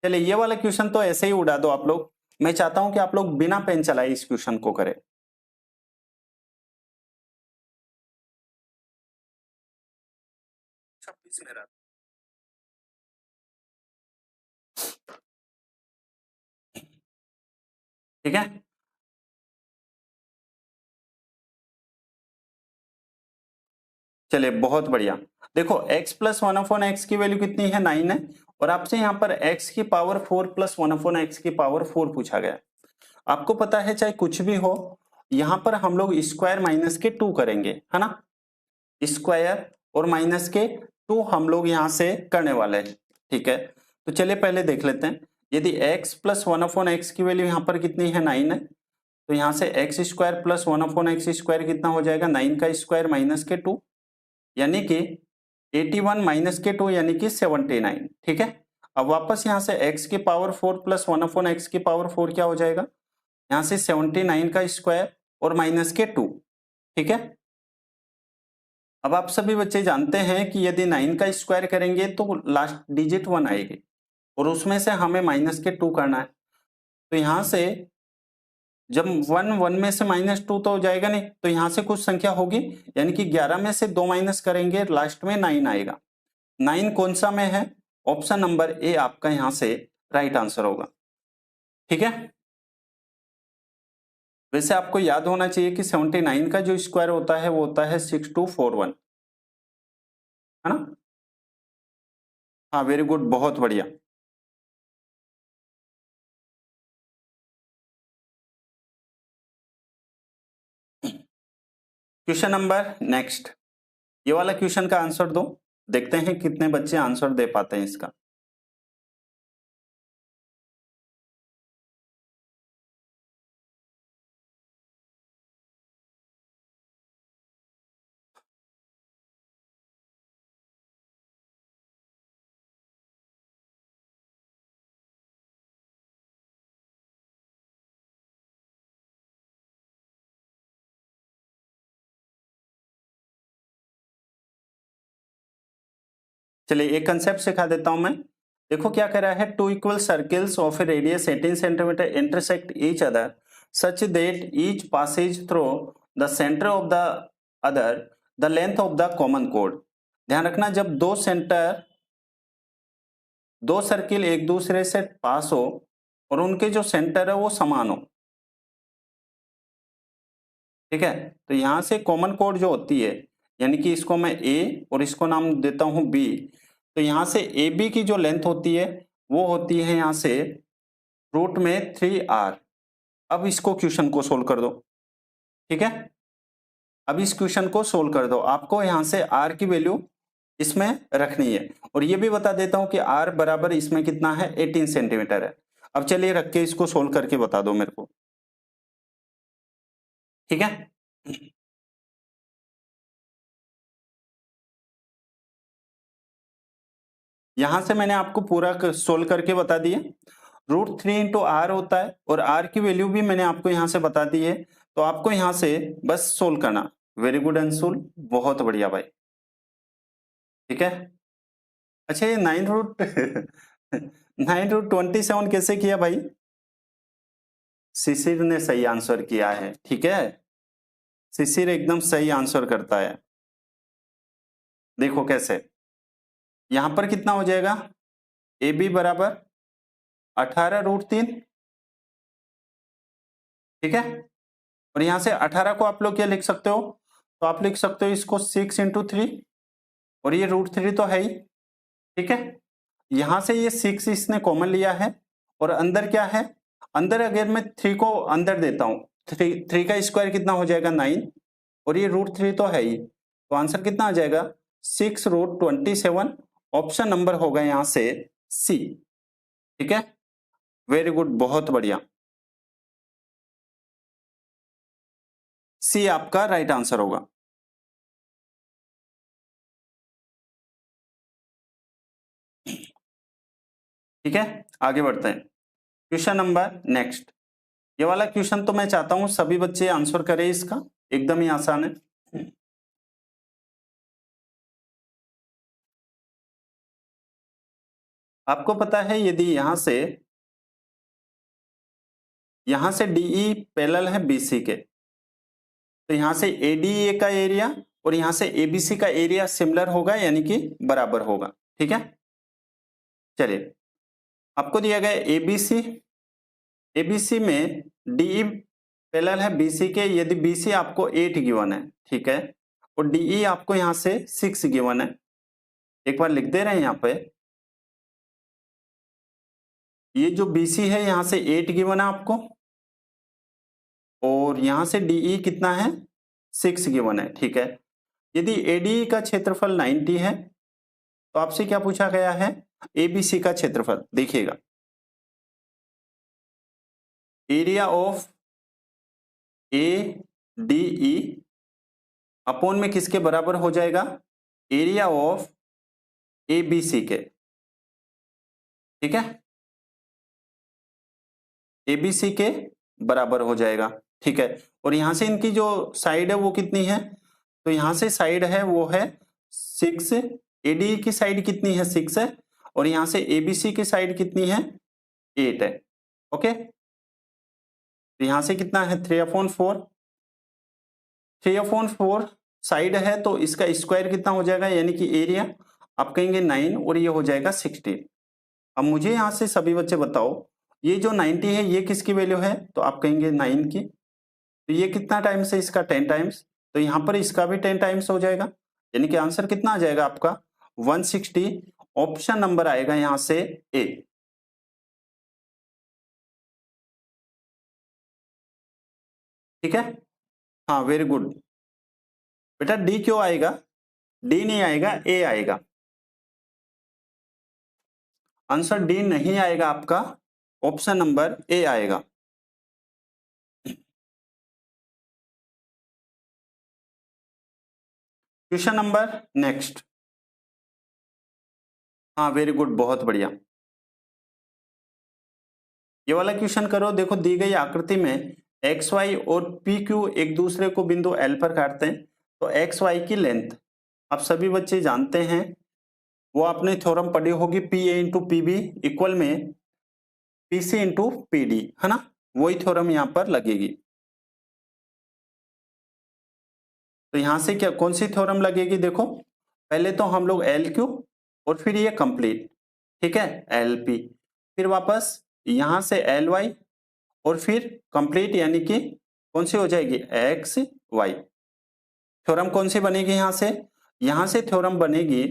Speaker 1: चलिए ये वाला क्वेश्चन तो ऐसे ही उड़ा दो आप लोग, मैं चाहता हूं कि आप लोग बिना पेन चलाए इस क्वेश्चन को करें। ठीक है, चलिए बहुत बढ़िया। देखो x प्लस 1/x की वैल्यू कितनी है 9 है, और आपसे यहाँ पर x की पावर 4 प्लस 1/x की पावर 4 पूछा गया। आपको पता है चाहे कुछ भी हो, यहाँ पर हम लोग स्क्वायर माइनस के 2 करेंगे, है ना। स्क्वायर और माइनस के 2 हम लोग यहाँ से करने वाले हैं। ठीक है, तो चलिए पहले देख लेते हैं। यदि x प्लस 1/x की वैल्यू यहाँ पर कितनी है 9 है, तो यहाँ से x square plus 1/x square कितना हो जाएगा 9 का स्क्वायर माइनस के 2, यानी कि 81 माइनस के 2 यानी कि 79। ठीक है, अब वापस यहाँ से x की पावर 4 प्लस 1/x की पावर 4 क्या हो जाएगा, यहाँ से 79 का स्क्वायर और माइनस के 2, ठीक है। अब आप सभी बच्चे जानते हैं कि यदि 9 का स्क्वायर करेंगे तो लास्ट डिजिट 1 आएगी और उसमें से हमें माइनस के 2 करना है। तो यहां से जब 1 में से -2 तो हो जाएगा नहीं, तो यहां से कुछ संख्या होगी, यानी कि 11 में से 2 माइनस करेंगे, लास्ट में 9 आएगा। 9 कौन सा में है, ऑप्शन नंबर ए आपका यहां से राइट आंसर होगा, ठीक है। वैसे आपको याद होना चाहिए कि 79 का जो स्क्वायर होता है वो होता है 6241, है ना। हाँ, वेरी गुड, बहुत बढ़िया। क्वेश्चन नंबर नेक्स्ट, ये वाला क्वेश्चन का आंसर दो, देखते हैं कितने बच्चे आंसर दे पाते हैं इसका। चलिए एक कंसेप्ट सिखा देता हूं मैं। देखो क्या कह रहा है, two equal circles of a radius 18 centimetre intersect each other such that each passes through the centre of the other the length of the common कोड। ध्यान रखना, जब दो सर्किल एक दूसरे से पास हो और उनके जो सेंटर है वो समान हो, ठीक है। तो यहां से कॉमन कोड जो होती है, यानी कि इसको मैं ए और इसको नाम देता हूं बी, तो यहां से ए बी की जो लेंथ होती है वो होती है यहां से रूट में 3r। अब इसको क्वेश्चन को सोल्व कर दो, ठीक है। अब इस क्वेश्चन को सोल्व कर दो, आपको यहां से r की वैल्यू इसमें रखनी है, और ये भी बता देता हूं कि r बराबर इसमें कितना है, 18 सेंटीमीटर है। अब चलिए रख के इसको सोल्व करके बता दो मेरे को, ठीक है। यहां से मैंने आपको पूरा सोल्व करके बता दिया। √3 इंटू आर होता है और आर की वैल्यू भी मैंने आपको यहां से बता दी है, तो आपको यहां से बस सोल्व करना। वेरी गुड अंशुल, बहुत बढ़िया भाई, ठीक है। अच्छा, ये 9√27 कैसे किया भाई? शिशिर ने सही आंसर किया है, ठीक है। शिशिर एकदम सही आंसर करता है। देखो कैसे, यहां पर कितना हो जाएगा, ए बी बराबर 18√3, ठीक है। और यहां से 18 को आप लोग क्या लिख सकते हो, तो आप लिख सकते हो इसको 6 इंटू 3, और ये √3 तो है ही, ठीक है। यहां से ये 6 इसने कॉमन लिया है, और अंदर क्या है, अंदर अगर मैं 3 को अंदर देता हूं, 3 का स्क्वायर कितना हो जाएगा 9, और ये √3 तो है ही, तो आंसर कितना आ जाएगा 6√27। ऑप्शन नंबर होगा यहां से सी, ठीक है। वेरी गुड, बहुत बढ़िया, सी आपका राइट आंसर होगा। ठीक है, आगे बढ़ते हैं। क्वेश्चन नंबर नेक्स्ट, ये वाला क्वेश्चन तो मैं चाहता हूं सभी बच्चे आंसर करें इसका, एकदम ही आसान है। आपको पता है यदि यहां से डीई पैरेलल है बीसी के, तो यहां से एडीए का एरिया और यहां से एबीसी का एरिया सिमिलर होगा, यानी कि बराबर होगा, ठीक है। चलिए, आपको दिया गया एबीसी, एबीसी में डीई पैरेलल है बीसी के, यदि बीसी आपको 8 गिवन है, ठीक है, और डीई आपको यहां से 6 गिवन है। एक बार लिख दे रहे हैं यहाँ पे, ये जो बीसी है यहां से 8 गिवन है आपको, और यहां से डीई कितना है 6 गिवन है, ठीक है। यदि एडीई का क्षेत्रफल 90 है, तो आपसे क्या पूछा गया है, एबीसी का क्षेत्रफल। देखिएगा, area of A D E upon में किसके बराबर हो जाएगा, area of A B C के, ठीक है, ABC के बराबर हो जाएगा। ठीक है, और यहां से इनकी जो साइड है वो कितनी है, तो यहां से साइड है वो है 6, ADE की साइड कितनी है 6 है, और यहां से ABC की साइड कितनी है 8 है। ओके, तो यहां से कितना है 3/4, 3/4 साइड है तो इसका स्क्वायर कितना हो जाएगा, यानी कि एरिया आप कहेंगे 9 और ये हो जाएगा 16। अब मुझे यहां से सभी बच्चे बताओ, ये जो 90 है ये किसकी वैल्यू है, तो आप कहेंगे 9 की, तो ये कितना टाइम्स है इसका 10 टाइम्स, तो यहां पर इसका भी 10 टाइम्स हो जाएगा, यानी कि आंसर कितना आ जाएगा आपका 160। ऑप्शन नंबर आएगा यहां से ए। ठीक है, हाँ वेरी गुड बेटा, डी क्यों आएगा, डी नहीं आएगा, ए आएगा, आंसर डी नहीं आएगा आपका, ऑप्शन नंबर ए आएगा। क्वेश्चन नंबर नेक्स्ट, हाँ वेरी गुड, बहुत बढ़िया। ये वाला क्वेश्चन करो, देखो दी गई आकृति में एक्स वाई और पी क्यू एक दूसरे को बिंदु एल पर काटते हैं, तो एक्स वाई की लेंथ आप सभी बच्चे जानते हैं, वो आपने थ्योरम पढ़ी होगी, P A into P B equal में P C into P D, है ना, वही थ्योरम यहां पर लगेगी। तो यहां से क्या कौन सी थ्योरम लगेगी, देखो पहले तो हम लोग एल क्यू और फिर ये कंप्लीट, ठीक है, एल पी, फिर वापस यहां से एल वाई और फिर कंप्लीट, यानी कि कौन सी हो जाएगी एक्स वाई। थ्योरम कौन सी बनेगी यहां से थ्योरम बनेगी,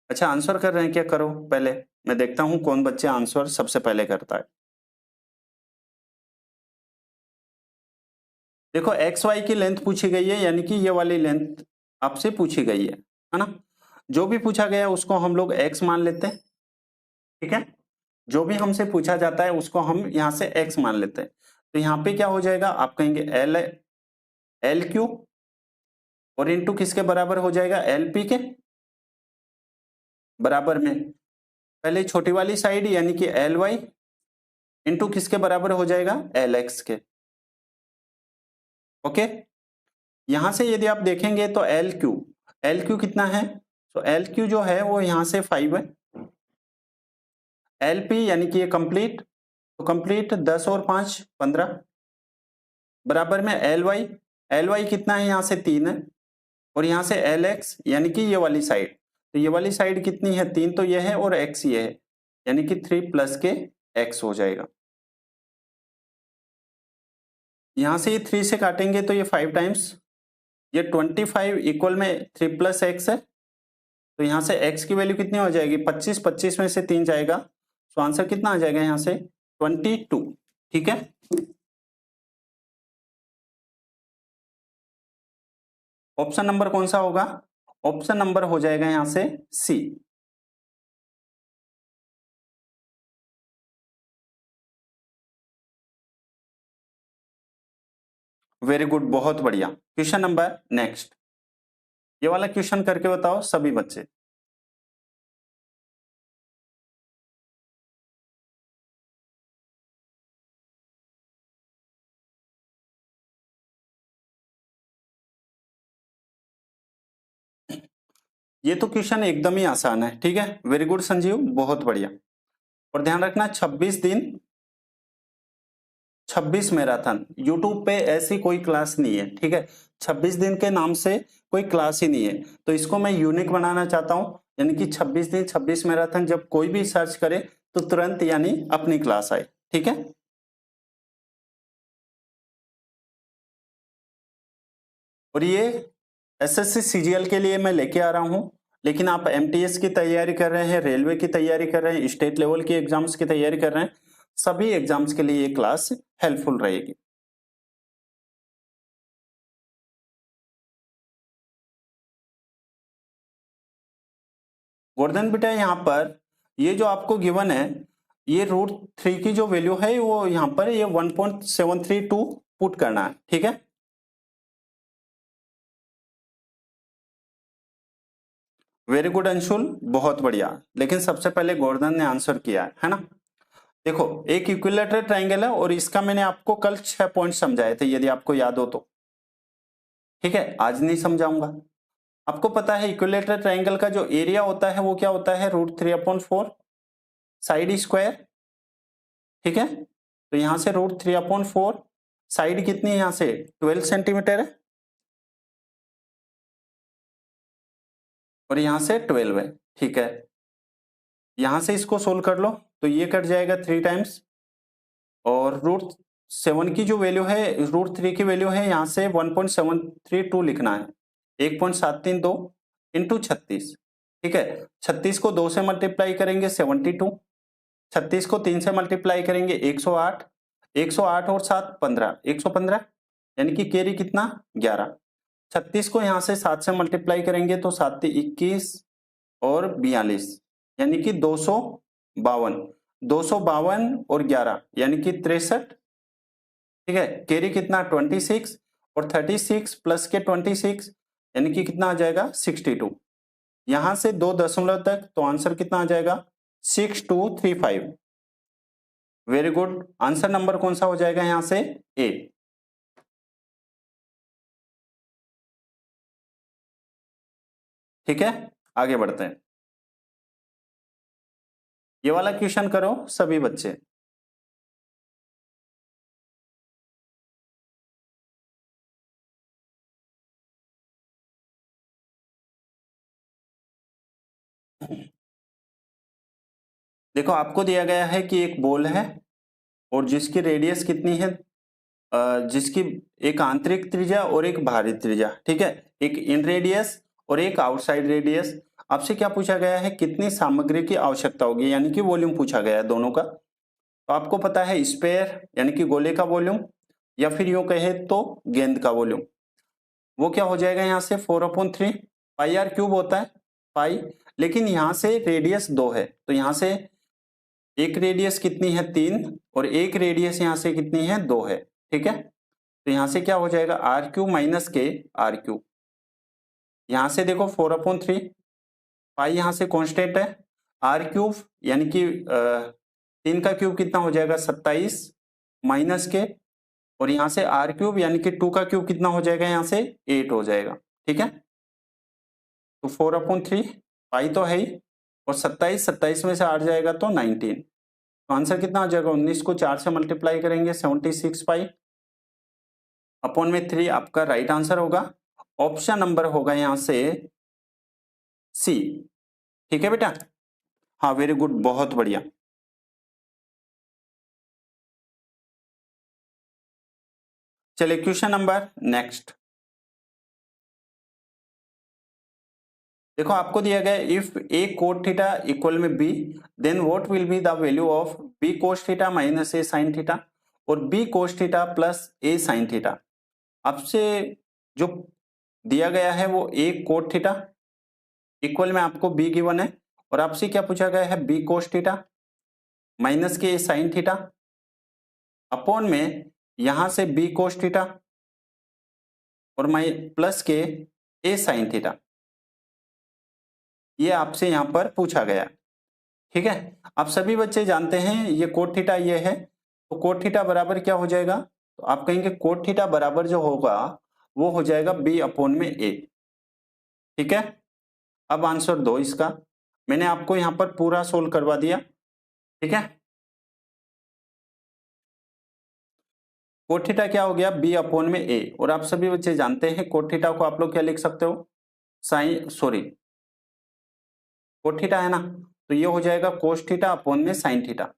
Speaker 1: अच्छा आंसर कर रहे हैं क्या, करो पहले मैं देखता हूं कौन बच्चे आंसर सबसे पहले करता है। देखो एक्स वाई की लेंथ पूछी गई है, यानी कि ये वाली लेंथ आपसे पूछी गई है ना, जो भी पूछा गया उसको हम लोग एक्स मान लेते हैं। ठीक है, जो भी हमसे पूछा जाता है उसको हम यहां से एक्स मान लेते हैं, तो यहाँ पे क्या हो जाएगा, आप कहेंगे एल एल क्यू और इंटू किसके बराबर हो जाएगा, एल पी के बराबर में पहले छोटी वाली साइड यानी कि एल वाई इंटू किसके बराबर हो जाएगा, एल एक्स के। ओके, यहां से यदि आप देखेंगे तो एल क्यू कितना है, तो एल क्यू जो है वो यहां से 5 है, एल पी यानी कि ये कंप्लीट, तो कंप्लीट 10 और 5 15 बराबर में एल वाई कितना है यहां से 3 है, और यहां से एल एक्स यानी कि ये वाली साइड, तो ये वाली साइड कितनी है 3, तो ये है और एक्स ये है, यानी कि 3 प्लस के एक्स हो जाएगा। यहां से ये 3 से काटेंगे तो ये 5 टाइम्स, ये 25 इक्वल में 3 प्लस एक्स है, तो यहां से x की वैल्यू कितनी हो जाएगी 25, 25 में से 3 जाएगा, तो आंसर कितना आ जाएगा यहां से 22। ठीक है, ऑप्शन नंबर कौन सा होगा, ऑप्शन नंबर हो जाएगा यहां से सी। वेरी गुड, बहुत बढ़िया। क्वेश्चन नंबर नेक्स्ट, ये वाला क्वेश्चन करके बताओ सभी बच्चे। ये तो क्वेश्चन एकदम ही आसान है, ठीक है, वेरी गुड संजीव, बहुत बढ़िया। और ध्यान रखना 26 दिन 26 मैराथन, यूट्यूब पे ऐसी कोई क्लास नहीं है, ठीक है, 26 दिन के नाम से कोई क्लास ही नहीं है, तो इसको मैं यूनिक बनाना चाहता हूं, यानी कि 26 दिन 26 मैराथन, जब कोई भी सर्च करे तो तुरंत यानी अपनी क्लास आए। ठीक है, और ये एसएससी सीजीएल के लिए मैं लेके आ रहा हूं, लेकिन आप एमटीएस की तैयारी कर रहे हैं, रेलवे की तैयारी कर रहे हैं, स्टेट लेवल की एग्जाम्स की तैयारी कर रहे हैं, सभी एग्जाम्स के लिए ये क्लास हेल्पफुल रहेगी। गोवर्धन बेटा यहाँ पर ये जो आपको गिवन है, ये √3 की जो वैल्यू है वो यहाँ पर ये 1.732 पुट करना है। ठीक है, वेरी गुड अंशुल, बहुत बढ़िया। लेकिन सबसे पहले गोवर्धन ने आंसर किया है ना। देखो एक इक्विलेटरल ट्राइंगल है और इसका मैंने आपको कल 6 पॉइंट समझाए थे, यदि आपको याद हो तो। ठीक है, आज नहीं समझाऊंगा। आपको पता है इक्विलेटरल ट्राइंगल का जो एरिया होता है वो क्या होता है, √3/4 साइड स्क्वायर। ठीक है, तो यहां से √3/4, साइड कितनी है, यहां से 12 सेंटीमीटर है और यहां से 12 है। ठीक है, यहां से इसको सोल्व कर लो तो ये कट जाएगा 3 टाइम्स, और √7 की जो वैल्यू है, √3 की वैल्यू है यहां से 1.732 लिखना है, 1.732 इंटू 36। ठीक है, 36 को 2 से मल्टीप्लाई करेंगे 72, 36 को 3 से मल्टीप्लाई करेंगे 108, 108 और 7 15, 115, यानी कि कैरी कितना 11। 36 को यहां से 7 से मल्टीप्लाई करेंगे तो 7 21 और 42, यानी कि 252, 252 और 11 यानी कि 63। ठीक है, कैरी कितना 26, और 36 प्लस के 26 यानी कि कितना आ जाएगा 62। यहां से 2 दशमलव तक तो आंसर कितना आ जाएगा 6235। वेरी गुड, आंसर नंबर कौन सा हो जाएगा यहां से ए। ठीक है, आगे बढ़ते हैं। ये वाला क्वेश्चन करो सभी बच्चे। देखो आपको दिया गया है कि एक बॉल है और जिसकी रेडियस कितनी है, जिसकी एक आंतरिक त्रिज्या और एक बाहरी त्रिज्या। ठीक है, एक इन रेडियस और एक आउटसाइड रेडियस। आपसे क्या पूछा गया है, कितनी सामग्री की आवश्यकता होगी, यानी कि वॉल्यूम पूछा गया है दोनों का। तो आपको पता है स्पेयर यानी कि गोले का वॉल्यूम, या फिर यूं कहे तो गेंद का वॉल्यूम, वो क्या हो जाएगा यहाँ से 4/3 पाई आर क्यूब होता है पाई। लेकिन यहाँ से रेडियस 2 है तो यहाँ से एक रेडियस कितनी है 3, और एक रेडियस यहाँ से कितनी है 2 है। ठीक है, तो यहाँ से क्या हो जाएगा r³ माइनस के r³। यहाँ से देखो 4/3 पाई यहाँ से कांस्टेंट है, r³ यानी कि 3 का क्यूब कितना हो जाएगा 27 माइनस के, और यहाँ से r³ यानी कि 2 का क्यूब कितना हो जाएगा यहाँ से 8 हो जाएगा। ठीक है, तो 4/3 पाई तो है ही, और 27 में से 8 जाएगा तो 19। तो आंसर कितना आ जाएगा 19 को 4 से मल्टीप्लाई करेंगे 76 पाई अपॉन में 3 आपका राइट आंसर होगा। ऑप्शन नंबर होगा यहां से सी। ठीक है बेटा, हाँ वेरी गुड, बहुत बढ़िया। चलिए क्वेश्चन नंबर नेक्स्ट। देखो आपको दिया गया if A cot theta equal में B, then what will be the value of B cos theta minus A sine theta और B cos theta plus A sine theta. आपसे जो दिया गया है वो ए कोट थीटा इक्वल में आपको बी गिवन है, और आपसे क्या पूछा गया है बी कोस थीटा माइनस के ए साइन थीटा अपॉन में यहां से बी कोस थीटा और माइ प्लस के ए साइन थीटा, ये आपसे यहां पर पूछा गया। ठीक है, आप सभी बच्चे जानते हैं ये कोट थीटा ये है, तो कोट थीटा बराबर क्या हो जाएगा, तो आप कहेंगे कोट थीटा बराबर जो होगा वो हो जाएगा बी अपॉन में ए। ठीक है, अब आंसर दो इसका, मैंने आपको यहां पर पूरा सोल्व करवा दिया। ठीक है, कोट थीटा क्या हो गया बी अपॉन में ए, और आप सभी बच्चे जानते हैं कोट थीटा को आप लोग क्या लिख सकते हो, साइन सॉरी कोट थीटा है ना, तो ये हो जाएगा कोस थीटा अपॉन में साइन थीटा,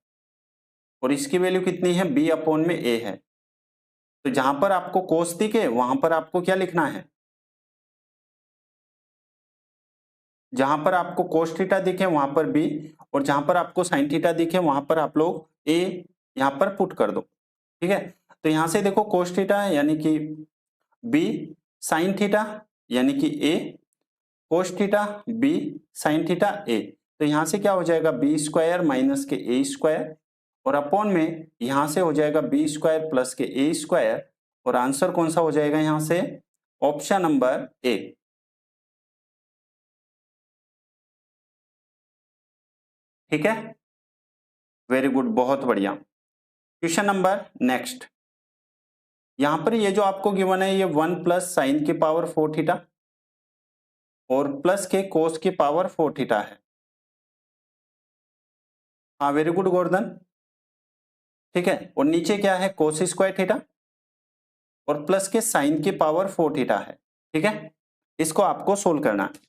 Speaker 1: और इसकी वैल्यू कितनी है बी अपॉन में ए है। तो जहां पर आपको कोस दिखे वहां पर आपको क्या लिखना है, जहां पर आपको कोस थीटा दिखे वहां पर बी, और जहां पर आपको साइन थीटा दिखे वहां पर आप लोग ए यहां पर पुट कर दो। ठीक है, तो यहां से देखो कोस थीटा यानी कि बी, साइन थीटा यानी कि A, cos theta B, sine theta A, तो यहां से क्या हो जाएगा बी स्क्वायर माइनस के ए स्क्वायर, और अपॉन में यहां से हो जाएगा बी स्क्वायर प्लस के ए स्क्वायर, और आंसर कौन सा हो जाएगा यहां से ऑप्शन नंबर ए। ठीक है, वेरी गुड, बहुत बढ़िया। क्वेश्चन नंबर नेक्स्ट, यहां पर ये जो आपको गिवन है ये 1 प्लस साइन की पावर 4 थीटा और प्लस के कोस की पावर 4 थीटा है। हाँ वेरी गुड गोवर्धन, ठीक है, और नीचे क्या है, कोस स्क्वायर थीटा और प्लस के साइन की पावर 4 थीटा है। ठीक है, इसको आपको सोल्व करना है।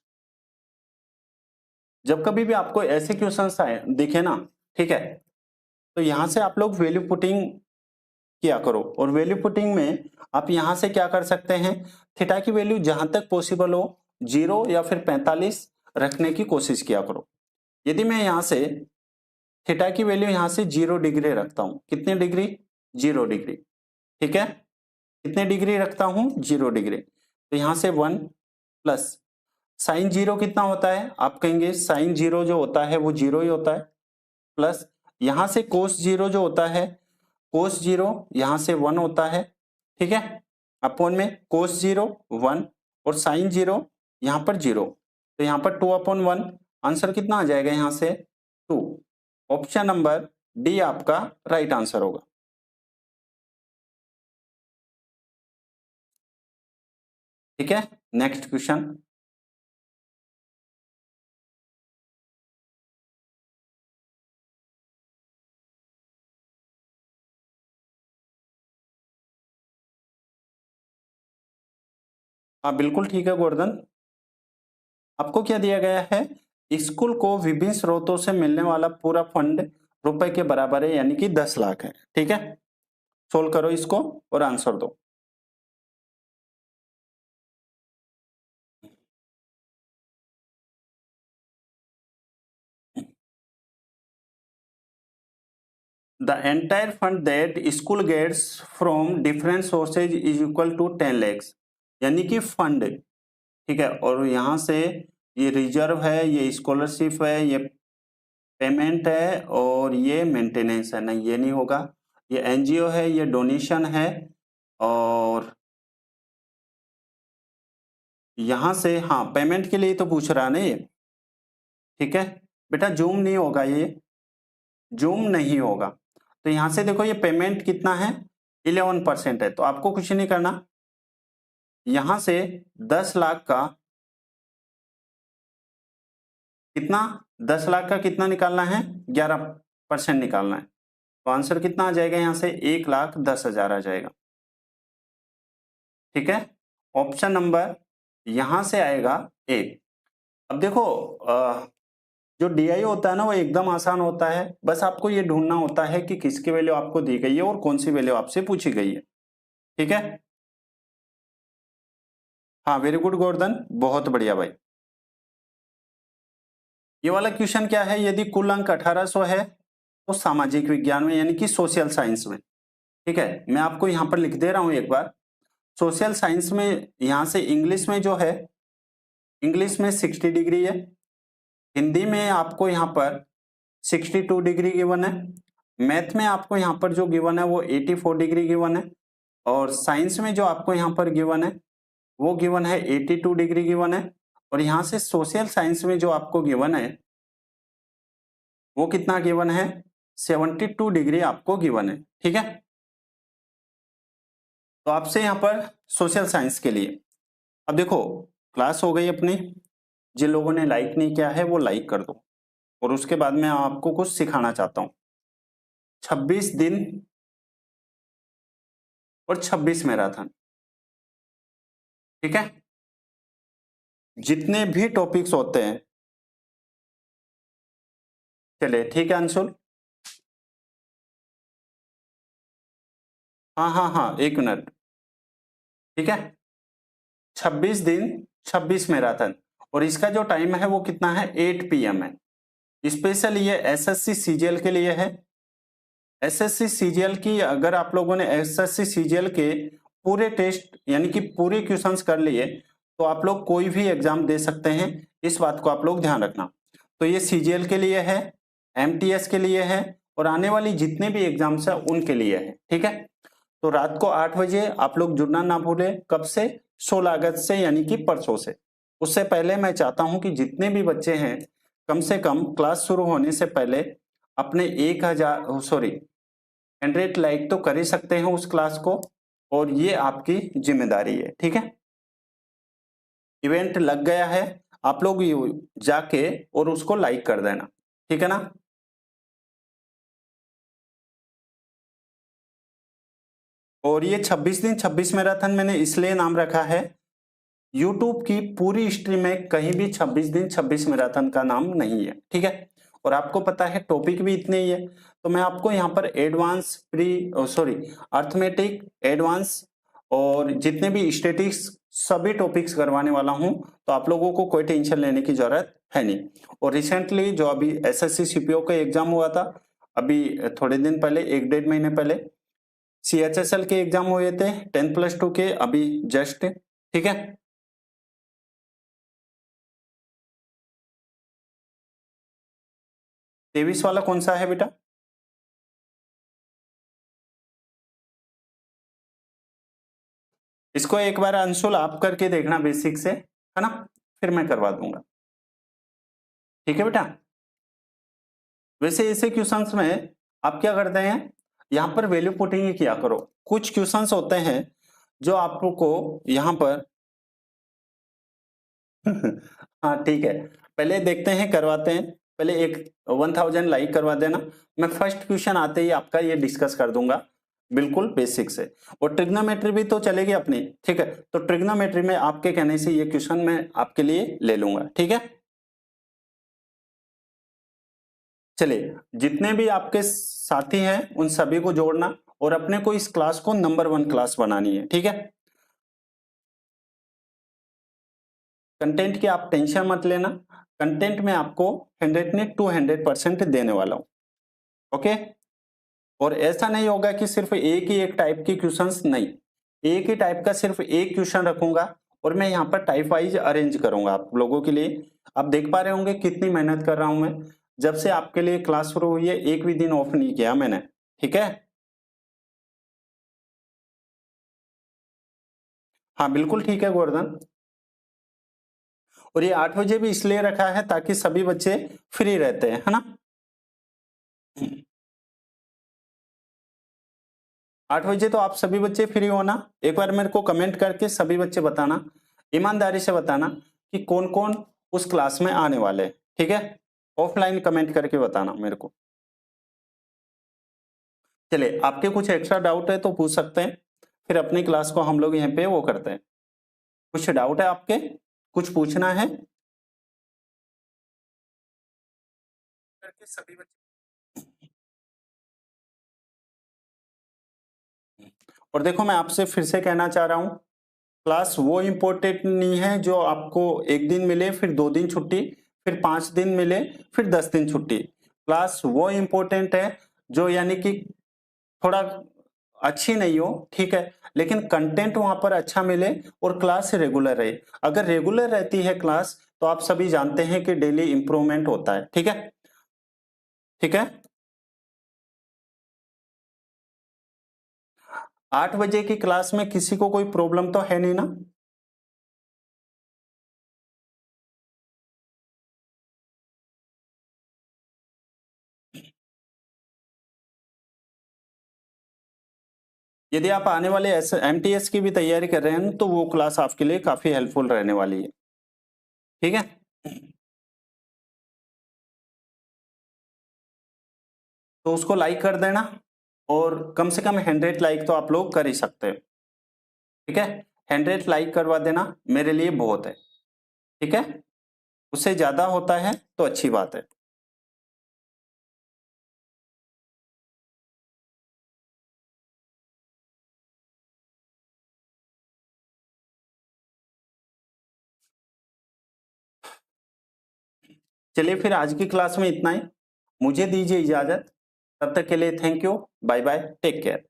Speaker 1: जब कभी भी आपको ऐसे क्वेश्चंस आए दिखे ना, ठीक है, तो यहां से आप लोग वैल्यू पुटिंग किया करो, और वैल्यू पुटिंग में आप यहां से क्या कर सकते हैं, थीटा की वैल्यू जहां तक पॉसिबल हो 0 या फिर 45 रखने की कोशिश किया करो। यदि मैं यहां से थीटा की वैल्यू यहां से 0 डिग्री रखता हूं, कितने डिग्री, 0 डिग्री, ठीक है, कितने डिग्री रखता हूं, 0 डिग्री, तो यहां से 1 प्लस साइन 0 कितना होता है, आप कहेंगे साइन 0 जो होता है वो 0 ही होता है, प्लस यहां से कोस 0 जो होता है, कोस 0 यहां से 1 होता है, ठीक है, अपॉन में कोस 0 1 और साइन 0 यहां पर 0, तो यहां पर 2/1, आंसर कितना आ जाएगा यहां से 2। ऑप्शन नंबर डी आपका राइट आंसर होगा। ठीक है, नेक्स्ट क्वेश्चन, हाँ बिल्कुल ठीक है गोवर्धन, आपको क्या दिया गया है, स्कूल को विभिन्न स्रोतों से मिलने वाला पूरा फंड रुपए के बराबर है, यानी कि 10 लाख है। ठीक है, सोल्व करो इसको और आंसर दो। The entire fund that school gets from different sources is equal to 10 lakhs, यानी कि फंड, ठीक है, और यहां से ये रिजर्व है, ये स्कॉलरशिप है, ये पेमेंट है और ये मेंटेनेंस है, नहीं ये नहीं होगा, ये एनजीओ है, ये डोनेशन है, और यहां से हाँ पेमेंट के लिए तो पूछ रहा है ना ये, ठीक है बेटा, जूम नहीं होगा, ये जूम नहीं होगा, तो यहां से देखो ये पेमेंट कितना है, 11% है, तो आपको कुछ नहीं करना, यहां से 10 लाख का कितना, 10 लाख का कितना निकालना है, 11% निकालना है, तो आंसर कितना आ जाएगा, यहां से 1,10,000 आ जाएगा। ठीक है, ऑप्शन नंबर यहां से आएगा ए। अब देखो जो डीआई होता है ना वो एकदम आसान होता है, बस आपको ये ढूंढना होता है कि किसकी वैल्यू आपको दी गई है और कौन सी वैल्यू आपसे पूछी गई है। ठीक है, हाँ वेरी गुड गोवर्धन, बहुत बढ़िया भाई। ये वाला क्वेश्चन क्या है, यदि कुल अंक 1800 है तो सामाजिक विज्ञान में यानी कि सोशल साइंस में, ठीक है, मैं आपको यहां पर लिख दे रहा हूं एक बार, सोशल साइंस में यहां से इंग्लिश में जो है, इंग्लिश में 60 डिग्री है, हिंदी में आपको यहाँ पर 62 डिग्री गिवन है, मैथ में आपको यहाँ पर जो गिवन है वो 84 डिग्री गिवन है, और साइंस में जो आपको यहाँ पर गिवन है वो गिवन है 82 डिग्री गिवन है, और यहाँ से सोशल साइंस में जो आपको गिवन है वो कितना गिवन है, 72 डिग्री आपको गिवन है। ठीक है, तो आपसे यहाँ पर सोशल साइंस के लिए, अब देखो क्लास हो गई अपनी, जिन लोगों ने लाइक नहीं किया है वो लाइक कर दो, और उसके बाद मैं आपको कुछ सिखाना चाहता हूं। 26 दिन और 26 मैराथन, ठीक है, जितने भी टॉपिक्स होते हैं, चलिए ठीक है अंशुल, हाँ हाँ हाँ एक मिनट, ठीक है, 26 दिन 26 मैराथन, और इसका जो टाइम है वो कितना है, 8 PM है। स्पेशल ये एसएससी सीजीएल के लिए है। एसएससी सीजीएल की अगर आप लोगों ने एसएससी सीजीएल के पूरे टेस्ट यानी कि पूरे क्वेश्चंस कर लिए तो आप लोग कोई भी एग्जाम दे सकते हैं, इस बात को आप लोग ध्यान रखना। तो ये सीजीएल के लिए है, एमटीएस के लिए है, और आने वाली जितने भी एग्जाम्स है उनके लिए है। ठीक है, तो रात को 8 बजे आप लोग जुड़ना ना भूले, कब से, 16 अगस्त से, यानी कि परसों से। उससे पहले मैं चाहता हूं कि जितने भी बच्चे हैं कम से कम क्लास शुरू होने से पहले अपने 100 लाइक तो कर ही सकते हैं उस क्लास को, और ये आपकी जिम्मेदारी है, ठीक है। इवेंट लग गया है, आप लोग जाके और उसको लाइक कर देना, ठीक है ना। और ये 26 दिन 26 मैराथन मैंने इसलिए नाम रखा है, YouTube की पूरी हिस्ट्री में कहीं भी 26 दिन 26 मैराथन का नाम नहीं है, ठीक है। और आपको पता है टॉपिक भी इतने ही है, तो मैं आपको यहाँ पर एडवांस अर्थमेटिक, एडवांस और जितने भी स्टैटिक्स सभी टॉपिक्स करवाने वाला हूँ, तो आप लोगों को कोई टेंशन लेने की जरूरत है नहीं। और रिसेंटली जो अभी SSC CPO का एग्जाम हुआ था, अभी थोड़े दिन पहले, 1-1.5 महीने पहले CHSL के एग्जाम हुए थे 10+2 के, अभी जस्ट, ठीक है। तेईस वाला कौन सा है बेटा? इसको एक बार अंशुल आप करके देखना बेसिक से, है ना, फिर मैं करवा दूंगा, ठीक है बेटा। वैसे ऐसे क्वेश्चंस में आप क्या करते हैं, यहाँ पर वैल्यू पुटिंग ही किया करो। कुछ क्वेश्चंस होते हैं जो आपको यहाँ पर हाँ ठीक है, पहले देखते हैं, करवाते हैं। पहले एक 1000 लाइक करवा देना, मैं फर्स्ट क्वेश्चन आते ही आपका ये डिस्कस कर दूंगा, बिल्कुल बेसिक से। और ट्रिग्नोमेट्री भी तो चलेगी अपनी, ठीक है। तो ट्रिग्नोमेट्री में आपके कहने से ये क्वेश्चन मैं आपके लिए ले लूंगा, ठीक है। चलिए, जितने भी आपके साथी हैं उन सभी को जोड़ना, और अपने को इस क्लास को नंबर 1 क्लास बनानी है, ठीक है। कंटेंट की आप टेंशन मत लेना, कंटेंट में आपको 100 नहीं 200% देने वाला हूं, ओके। और ऐसा नहीं होगा कि सिर्फ एक ही एक टाइप की क्वेश्चंस, नहीं, एक ही टाइप का सिर्फ एक क्वेश्चन रखूंगा, और मैं यहाँ पर टाइप वाइज अरेंज करूंगा आप लोगों के लिए। आप देख पा रहे होंगे कितनी मेहनत कर रहा हूं मैं, जब से आपके लिए क्लास शुरू हुई है एक भी दिन ऑफ नहीं किया मैंने, ठीक है। हाँ बिल्कुल ठीक है गोवर्धन। और ये 8 बजे भी इसलिए रखा है ताकि सभी बच्चे फ्री रहते हैं, है ना। 8 बजे तो आप सभी बच्चे फ्री होना, एक बार मेरे को कमेंट करके सभी बच्चे बताना, ईमानदारी से बताना कि कौन कौन उस क्लास में आने वाले हैं, ठीक है। ऑफलाइन कमेंट करके बताना मेरे को। चलिए, आपके कुछ एक्स्ट्रा डाउट है तो पूछ सकते हैं, फिर अपनी क्लास को हम लोग यहाँ पे वो करते हैं। कुछ डाउट है आपके, कुछ पूछना है? करके सभी बच्चे। और देखो, मैं आपसे फिर से कहना चाह रहा हूं, क्लास वो इम्पोर्टेंट नहीं है जो आपको एक दिन मिले फिर 2 दिन छुट्टी, फिर 5 दिन मिले फिर 10 दिन छुट्टी। क्लास वो इम्पोर्टेंट है जो यानी कि थोड़ा अच्छी नहीं हो, ठीक है, लेकिन कंटेंट वहां पर अच्छा मिले और क्लास रेगुलर रहे। अगर रेगुलर रहती है क्लास तो आप सभी जानते हैं कि डेली इंप्रूवमेंट होता है, ठीक है, ठीक है। 8 बजे की क्लास में किसी को कोई प्रॉब्लम तो है नहीं ना? यदि आप आने वाले MTS की भी तैयारी कर रहे हैं तो वो क्लास आपके लिए काफी हेल्पफुल रहने वाली है, ठीक है। तो उसको लाइक कर देना, और कम से कम 100 लाइक तो आप लोग कर ही सकते हैं, ठीक है। 100 लाइक करवा देना मेरे लिए बहुत है, ठीक है। उससे ज्यादा होता है तो अच्छी बात है। चलिए, फिर आज की क्लास में इतना ही, मुझे दीजिए इजाजत, तब तक के लिए thank you, bye bye, take care.